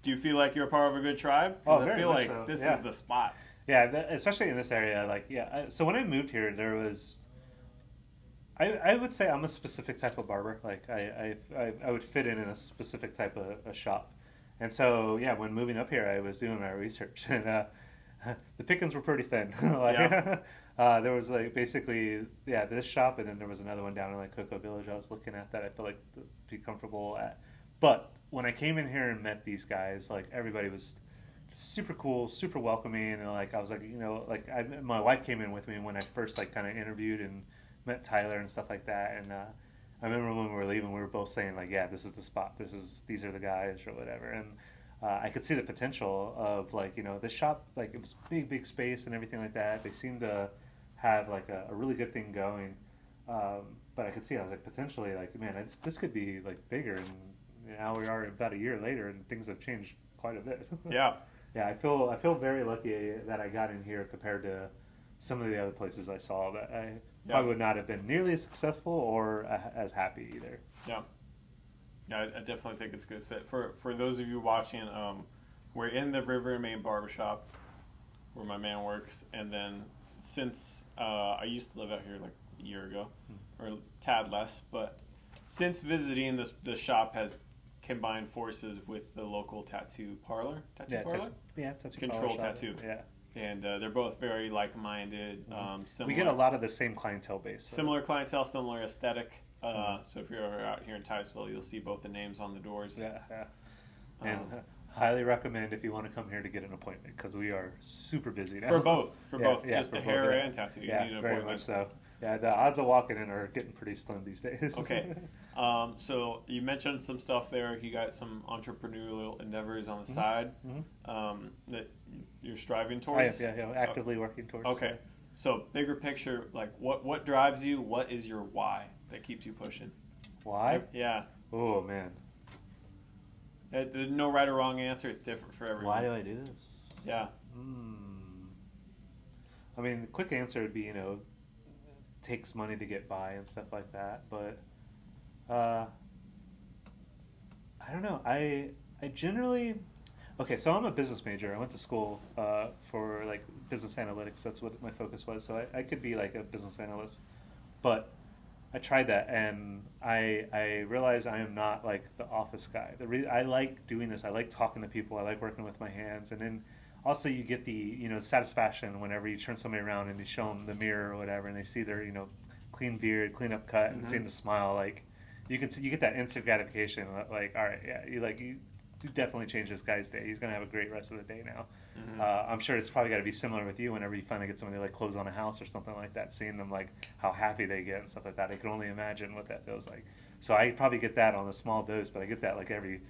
do you feel like you're a part of a good tribe? Because I feel like this is the spot. Yeah, especially in this area. Like, so when I moved here, there was, I would say I'm a specific type of barber. Like, I would fit in a specific type of a shop. And so, when moving up here, I was doing my research. And the pickings were pretty thin. There was like basically this shop, and then there was another one down in like Cocoa Village I was looking at that I felt like be comfortable at. But when I came in here and met these guys, like everybody was super cool, super welcoming, and like I was like, you know, like my wife came in with me when I first like kind of interviewed and met Tyler and stuff like that. And I remember when we were leaving, we were both saying like, this is the spot, these are the guys or whatever. And I could see the potential of like, you know, this shop, like it was big space and everything like that. They seemed to have like a really good thing going, but I could see, I was like, potentially like, man, this could be like bigger. And now we are about a year later and things have changed quite a bit. I feel very lucky that I got in here compared to some of the other places I saw that I probably would not have been nearly as successful or as happy either. I definitely think it's a good fit. For those of you watching, we're in the River and Main barbershop where my man works, and then since I used to live out here like a year ago, or a tad less, but since visiting, the shop has combined forces with the local tattoo parlor. Tattoo Control Tattoo. And they're both very like-minded. Similar. We get a lot of the same clientele base. Similar clientele, similar aesthetic. So if you're ever out here in Titusville, you'll see both the names on the doors. And highly recommend if you want to come here to get an appointment, because we are super busy now. For both, just the hair and tattoo. You need an very appointment. much so. Yeah, the odds of walking in are getting pretty slim these days. Okay. So you mentioned some stuff there. You got some entrepreneurial endeavors on the side that you're striving towards? Actively working towards. Okay. So bigger picture, like what drives you? What is your why that keeps you pushing? Why? Yeah. Oh, man. There's no right or wrong answer. It's different for everyone. Why do I do this? Yeah. I mean, the quick answer would be, you know, takes money to get by and stuff like that. But I don't know. I generally, so I'm a business major. I went to school for like business analytics. That's what my focus was. So I could be like a business analyst, but I tried that and I realized I am not like the office guy. I like doing this. I like talking to people. I like working with my hands. And then also you get the, you know, satisfaction whenever you turn somebody around and you show them the mirror or whatever, and they see their, you know, clean beard, clean up cut, and seeing the smile. Like you get that instant gratification. Like, all right, you definitely changed this guy's day. He's gonna have a great rest of the day now. I'm sure it's probably got to be similar with you whenever you finally get somebody like close on a house or something like that, seeing them like how happy they get and stuff like that. I can only imagine what that feels like. So I probably get that on a small dose, but I get that like every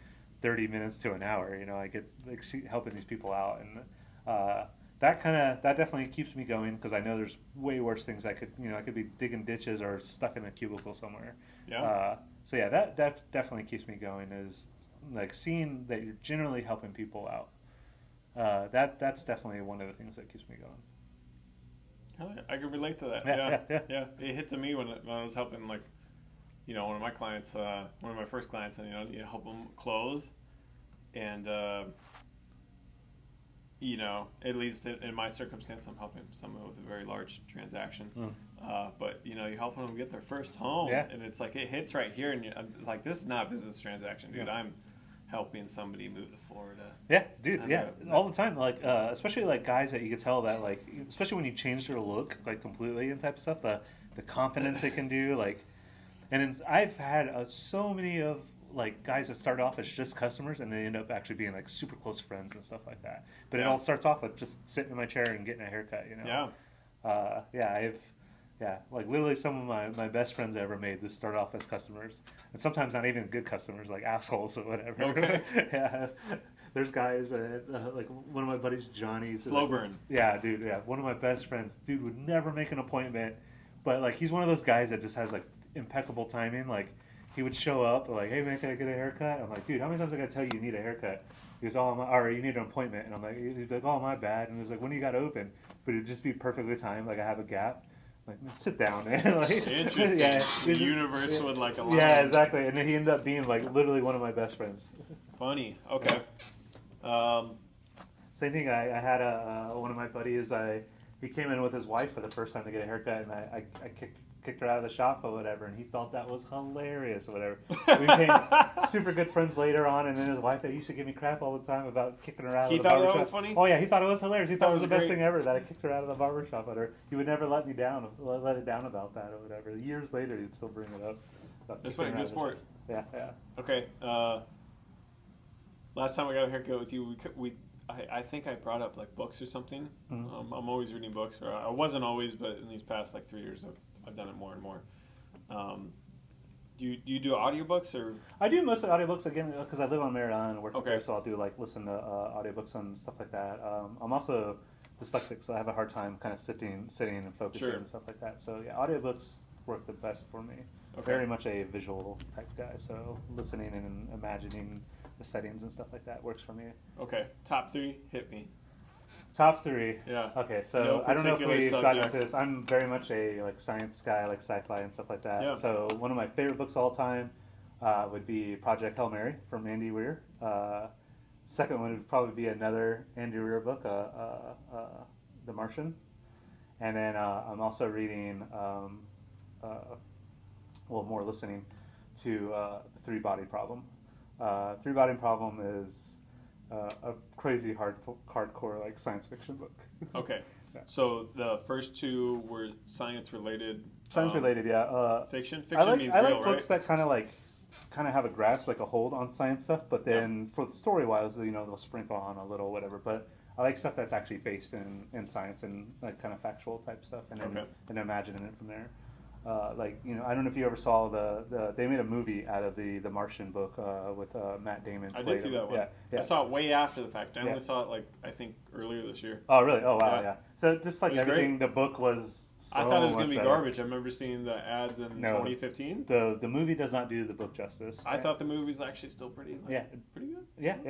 30 minutes to an hour. You know, I get like helping these people out, and that definitely keeps me going, because I know there's way worse things I could be digging ditches or stuck in a cubicle somewhere. That definitely keeps me going, is like seeing that you're generally helping people out. That's definitely one of the things that keeps me going. I can relate to that. Yeah. It hit to me when I was helping, like, you know, one of my clients, one of my first clients, and you help them close, and you know, at least in my circumstance, I'm helping someone with a very large transaction. But you know, you're helping them get their first home, and it's like it hits right here, and I'm like, this is not a business transaction, dude. I'm helping somebody move to Florida. All the time. Like especially like guys that you can tell that, like, especially when you change their look like completely and type of stuff, the confidence they can do, like. And then I've had so many of like guys that start off as just customers and they end up actually being like super close friends and stuff like that. But it all starts off with just sitting in my chair and getting a haircut, you know. Like literally some of my best friends I ever made this start off as customers, and sometimes not even good customers, like assholes or whatever. There's guys like one of my buddies, Johnny's. Slow burn. Yeah, dude. Yeah, one of my best friends. Dude would never make an appointment, but like he's one of those guys that just has like impeccable timing. Like he would show up like, hey man, can I get a haircut? I'm like, dude, how many times I gotta tell you need a haircut? He goes, oh, or you need an appointment, and I'm like, he's like, oh my bad, and he was like, when do you got open? But it'd just be perfectly timed. Like I have a gap. Like, man, sit down, man. Like, Interesting. Yeah, the universe would like align. Yeah, exactly. And then he ended up being like literally one of my best friends. Funny. Okay. Same thing. I had one of my buddies. He came in with his wife for the first time to get a haircut, and I kicked her out of the shop or whatever, and he thought that was hilarious or whatever. We became super good friends later on, and then his wife that used to give me crap all the time about kicking her out of the barber shop. He thought that was funny? Oh yeah, he thought it was hilarious. He thought it was the best great. thing ever that I kicked her out of the barber shop. He would never let it down about that or whatever. Years later, he'd still bring it up. That's funny. Good sport. Yeah. Okay. Last time I got a haircut with you, I think I brought up like books or something. Mm-hmm. I'm always reading books, or I wasn't always, but in these past like 3 years, I've done it more and more. You do audiobooks or? I do mostly audiobooks again because I live on Merritt Island and work Okay. there, so I'll do like listen to audiobooks and stuff like that. I'm also dyslexic, so I have a hard time kind of sitting and focusing and stuff like that. So yeah, audiobooks work the best for me. Okay. Very much a visual type guy, so listening and imagining the settings and stuff like that works for me. Okay, top 3, hit me. Top 3. Yeah. Okay, so No I don't know if particular we've gotten subject. into this. I'm very much a like science guy, like sci-fi and stuff like that. Yeah. So one of my favorite books of all time would be Project Hail Mary from Andy Weir. Second one would probably be another Andy Weir book, The Martian. And then I'm also reading, more listening to The Three-Body Problem. Three-Body Problem is a crazy hardcore like science fiction book. Okay. Yeah. So the first 2 were science related. Science related, yeah. Fiction. I Fiction like means I real, like books right? that kind of have a grasp, like a hold on science stuff. But then for the story wise, they'll sprinkle on a little whatever. But I like stuff that's actually based in science and like kind of factual type stuff, and then and imagining it from there. I don't know if you ever saw they made a movie out of the Martian book with Matt Damon. I did see that one. Yeah. I saw it way after the fact. I only Yeah. saw it I think earlier this year. Oh really? Oh wow, Yeah. yeah. So just like It was everything, the book was. So I thought it was going much to be better. garbage. I remember seeing the ads in No. 2015. The movie does not do the book justice. I thought the movie's actually still pretty good. Yeah,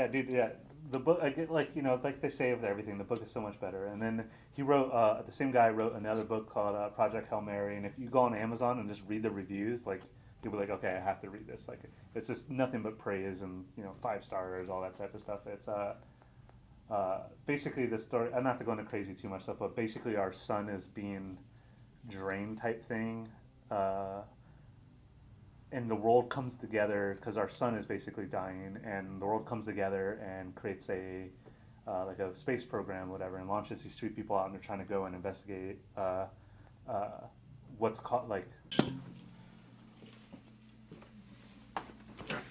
dude. Yeah, the book. I get like they say with everything, the book is so much better. And then he wrote. The same guy wrote another book called Project Hail Mary. And if you go on Amazon and just read the reviews, like you'll be like, okay, I have to read this. Like it's just nothing but praise and 5 stars, all that type of stuff. It's basically the story. I'm not to go into crazy too much stuff, but basically our sun is being drained type thing. And the world comes together because our sun is basically dying, and the world comes together and creates a space program, whatever, and launches these 3 people out, and they're trying to go and investigate what's called like.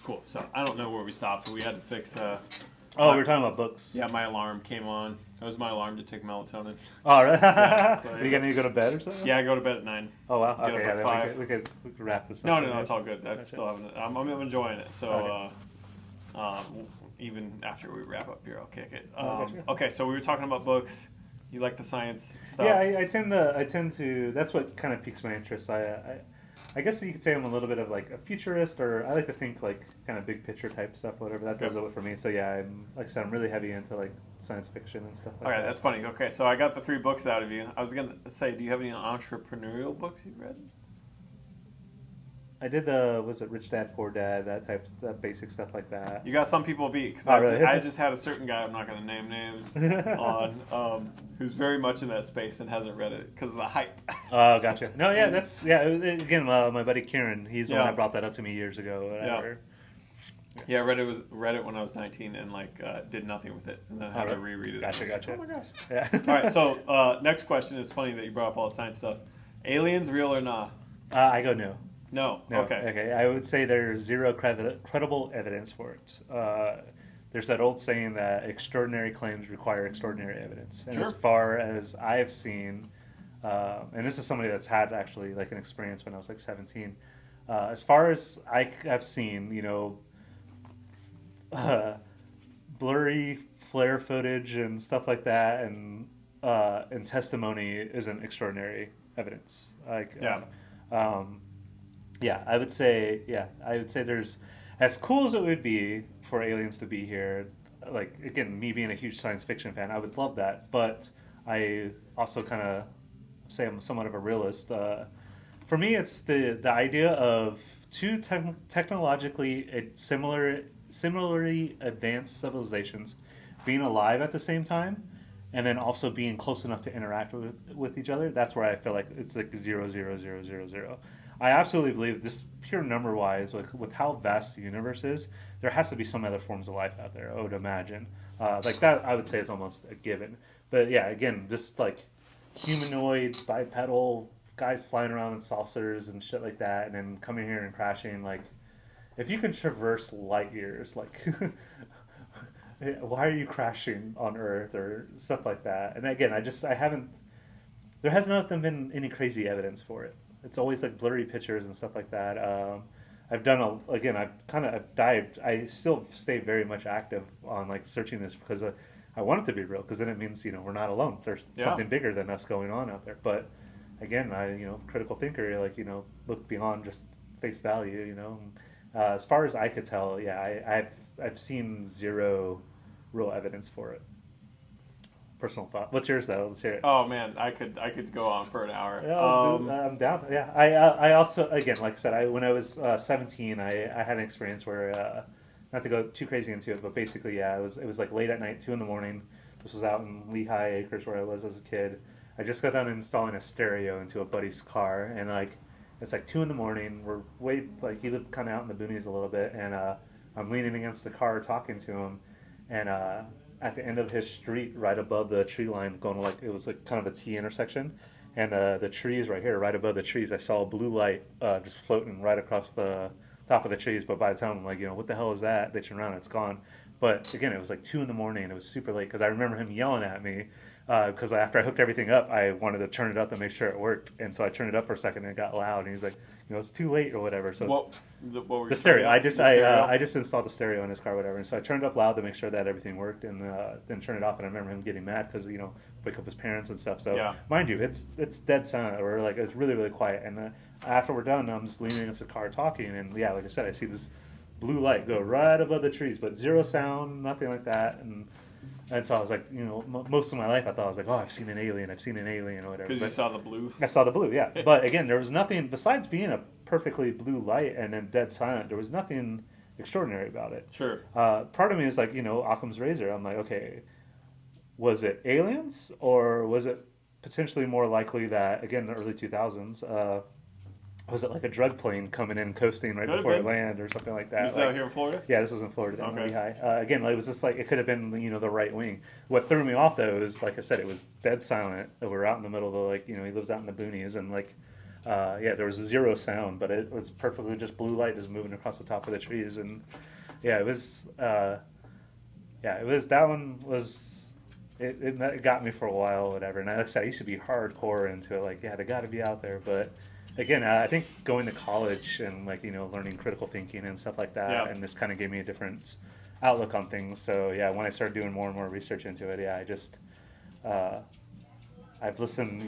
Cool. So I don't know where we stopped, but we had to fix. Oh, we were talking about books. Yeah, my alarm came on. That was my alarm to take melatonin. Oh, right. So Are you gonna go to bed or something? Yeah, I go to bed at 9. Oh wow. Get Okay. up at Yeah, 5. we could wrap this up. No, it's all good. I still haven't. I'm enjoying it. So even after we wrap up here, I'll kick it. Okay, so we were talking about books. You like the science stuff? Yeah, I tend to. That's what kind of piques my interest. I guess you could say I'm a little bit of like a futurist, or I like to think like kind of big picture type stuff, whatever. That does it for me. So yeah, like I said, I'm really heavy into like science fiction and stuff like that. Okay, that's funny. Okay, so I got the 3 books out of you. I was gonna say, do you have any entrepreneurial books you've read? I did was it Rich Dad Poor Dad, that basic stuff like that. You got some people beat, because really? I just had a certain guy, I'm not going to name names, on who's very much in that space and hasn't read it because of the hype. Oh, gotcha. No, yeah, again, my buddy Kieran, he's the one that brought that up to me years ago. Whatever. Yeah, I read it when I was 19 and did nothing with it, and then had to reread it. Gotcha. Like, oh my gosh. Yeah. All right, so next question is funny that you brought up all the science stuff. Aliens, real or not? I go no. No. No. Okay. I would say there's zero credible evidence for it. There's that old saying that extraordinary claims require extraordinary evidence. And as far as I've seen, and this is somebody that's had actually like an experience when I was like 17. As far as I've seen, blurry blurry flare footage and stuff like that, and testimony isn't extraordinary evidence. Like, I would say there's, as cool as it would be for aliens to be here. Like, again, me being a huge science fiction fan, I would love that. But I also kind of say I'm somewhat of a realist. For me, it's the idea of two technologically similarly advanced civilizations being alive at the same time, and then also being close enough to interact with each other. That's where I feel like it's like 0, 0, 0, 0, 0. I absolutely believe this, pure number wise, with how vast the universe is, there has to be some other forms of life out there, I would imagine. Like that, I would say is almost a given. But yeah, again, just like humanoid, bipedal guys flying around in saucers and shit like that, and then coming here and crashing. Like, if you can traverse light years, like, why are you crashing on Earth or stuff like that? And again, I haven't. There has not been any crazy evidence for it. It's always like blurry pictures and stuff like that. I've done I've dived. I still stay very much active on like searching this because I want it to be real, because then it means we're not alone. There's something bigger than us going on out there. But again, critical thinker, like look beyond just face value. As far as I could tell, I've seen zero real evidence for it. Personal thought. What's yours though? Let's hear it. Oh man, I could go on for an hour. Yeah, I'm down. Yeah, I also, again, like I said, when I was 17, I had an experience where, not to go too crazy into it, but basically, it was like late at night, 2 a.m. This was out in Lehigh Acres where I was as a kid. I just got done installing a stereo into a buddy's car, and like it's like 2 a.m. We're he lived kind of out in the boonies a little bit, and I'm leaning against the car talking to him, and at the end of his street, right above the tree line, going like, it was like kind of a T intersection, and the trees right here, right above the trees, I saw a blue light just floating right across the top of the trees. But by the time I'm like, what the hell is that? They turn around, it's gone. But again, it was like 2 a.m. and it was super late, because I remember him yelling at me, because after I hooked everything up, I wanted to turn it up to make sure it worked, and so I turned it up for a second and it got loud, and he's like, it's too late or whatever. So what were the stereo. I stereo? just installed the stereo in his car, or whatever, and so I turned it up loud to make sure that everything worked, and then turned it off. And I remember him getting mad because wake up his parents and stuff. So mind you, it's dead silent, or like it's really, really quiet. And after we're done, I'm just leaning against the car talking, and like I said, I see this blue light go right above the trees, but zero sound, nothing like that. And so I was like, most of my life I thought, I was like, I've seen an alien or whatever. Because you saw the blue? I saw the blue, yeah. But again, there was nothing, besides being a perfectly blue light and then dead silent, there was nothing extraordinary about it. Sure. Part of me is like, Occam's razor. I'm like, okay, was it aliens, or was it potentially more likely that, again, in the early 2000s, was it like a drug plane coming in, coasting right before it landed, or something like that? This is out here in Florida? Yeah, this was in Florida, in Okay. Lehigh. Again, it was just like, it could have been, the right wing. What threw me off, though, is, like I said, it was dead silent. We were out in the middle of the, he lives out in the boonies, and there was zero sound, but it was perfectly just blue light just moving across the top of the trees, and it was, that one was, it got me for a while, whatever. And like I said, I used to be hardcore into it, like, they got to be out there, but again, I think going to college and learning critical thinking and stuff like that, and this kind of gave me a different outlook on things. So when I started doing more and more research into it, I just I've listened,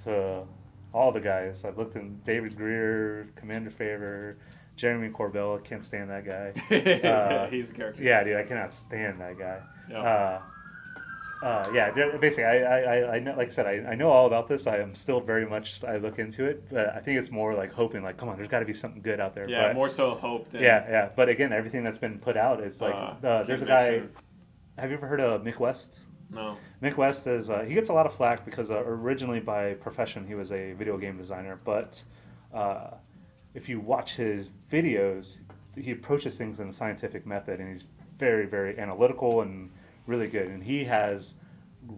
to all the guys. I've looked in David Greer, Commander Favor, Jeremy Corbell. I can't stand that guy. He's a character. Yeah, dude, I cannot stand that guy. Yeah. Basically, I know, like I said, I know all about this. I am still very much, I look into it, but I think it's more like hoping, like, come on, there's got to be something good out there. Yeah, but, more so hope than... Yeah, but again, everything that's been put out is like, there's a guy, have you ever heard of Mick West? No. Mick West is, he gets a lot of flack because originally by profession he was a video game designer, but if you watch his videos, he approaches things in a scientific method, and he's very, very analytical and really good, and he has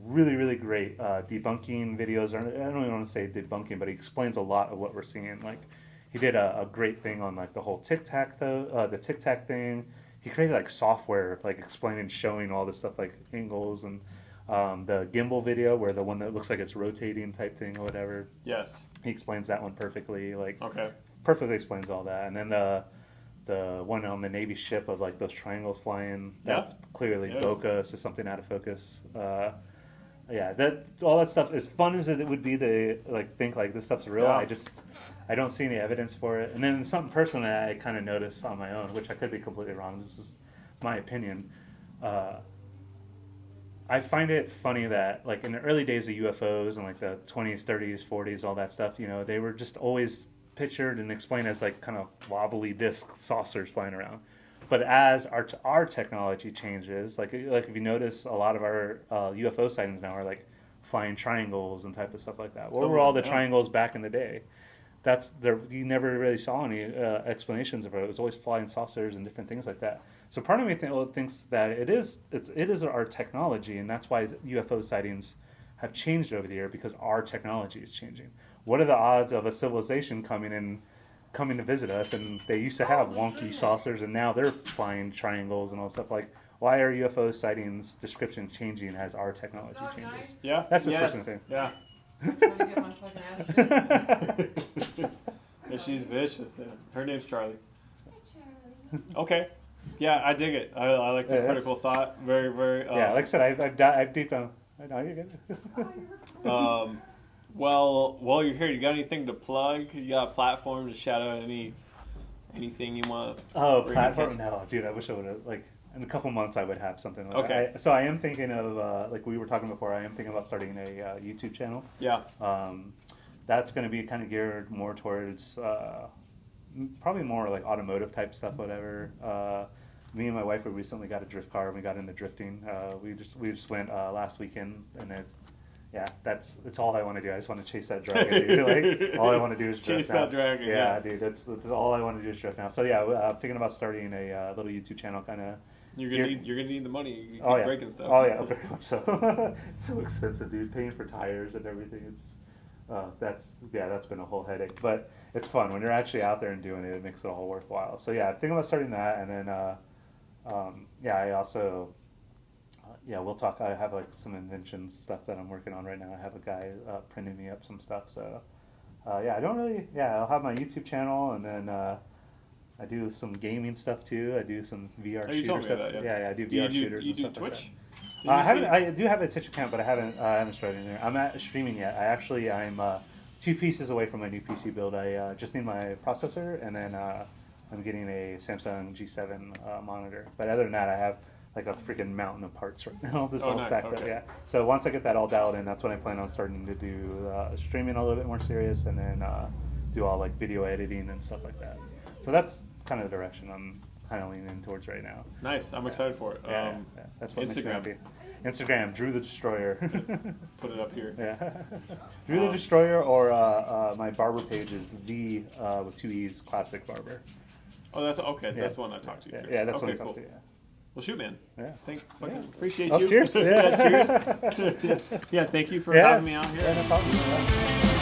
really, really great debunking videos. I don't even want to say debunking, but he explains a lot of what we're seeing. Like, he did a great thing on like the whole Tic Tac thing. He created like software, like explaining, showing all this stuff, like angles, and the gimbal video, where the one that looks like it's rotating type thing or whatever. Yes. He explains that one perfectly. Like, okay. Perfectly explains all that. And then the the one on the Navy ship of like those triangles flying. That's clearly bokeh, so something out of focus. Yeah, that all that stuff, as fun as it would be to like think like this stuff's real, I don't see any evidence for it. And then something personal that I kind of noticed on my own, which I could be completely wrong. This is my opinion. I find it funny that like in the early days of UFOs and like the 20s, 30s, 40s, all that stuff, you know, they were just always pictured and explained as like kind of wobbly disc saucers flying around. But as our technology changes, like if you notice, a lot of our UFO sightings now are like flying triangles and type of stuff like that. What were all the triangles back in the day? You never really saw any explanations of it. It was always flying saucers and different things like that. So part of me thinks that it is our technology, and that's why UFO sightings have changed over the year, because our technology is changing. What are the odds of a civilization coming to visit us, and they used to have wonky saucers, and now they're flying triangles and all stuff? Like, why are UFO sightings description changing as our technology changes? Yeah, that's just personal thing. Yeah. Yeah, she's vicious. Yeah. Her name's Charlie. Okay. Yeah, I dig it. I like the critical thought. Very, very. Yeah, like I said, I've deep down. I know you're good. Well, while you're here, you got anything to plug? You got a platform to shout out anything you want? Oh, platform? No, dude. I wish I would have. Like, in a couple months, I would have something like that. So I am thinking of, like we were talking before, I am thinking about starting a YouTube channel. Yeah. That's going to be kind of geared more towards probably more like automotive type stuff, whatever. Me and my wife, we recently got a drift car and we got into drifting. We just went last weekend, and it's all I want to do. I just want to chase that dragon, dude. Like, all I want to do is drift chase that dragon. Yeah, dude. That's all I want to do is drift now. So yeah, I'm thinking about starting a little YouTube channel, kind of. You're gonna need the money. You keep breaking stuff. Oh yeah, very much so. It's so expensive, dude. Paying for tires and everything. That's been a whole headache. But it's fun when you're actually out there and doing it. It makes it all worthwhile. So yeah, I'm thinking about starting that, and then I also. We'll talk. I have like some inventions stuff that I'm working on right now. I have a guy printing me up some stuff. So, I don't really. Yeah, I'll have my YouTube channel, and then I do some gaming stuff too. I do some VR shooter stuff. Yeah, I do VR shooters. You and do stuff Twitch? Like that. I do have a Twitch account, but I haven't started in there. I'm not streaming yet. I'm 2 pieces away from my new PC build. I just need my processor, and then I'm getting a Samsung G7 monitor. But other than that, I have like a freaking mountain of parts right now. This all stacked up, yeah. So once I get that all dialed in, that's when I plan on starting to do streaming a little bit more serious, and then do all like video editing and stuff like that. So that's kind of the direction I'm kind of leaning towards right now. Nice, I'm excited for it. That's what Instagram, Drew the Destroyer. Put it up here. Yeah, Drew the Destroyer, or my barber page is the with 2 E's classic barber. Oh, that's okay. So that's one I talked to you. Yeah, that's one I talked to. Yeah. Well, shoot, man. Yeah. Appreciate you. Cheers. Yeah, cheers. Yeah, thank you for having me out here. Yeah, no problem.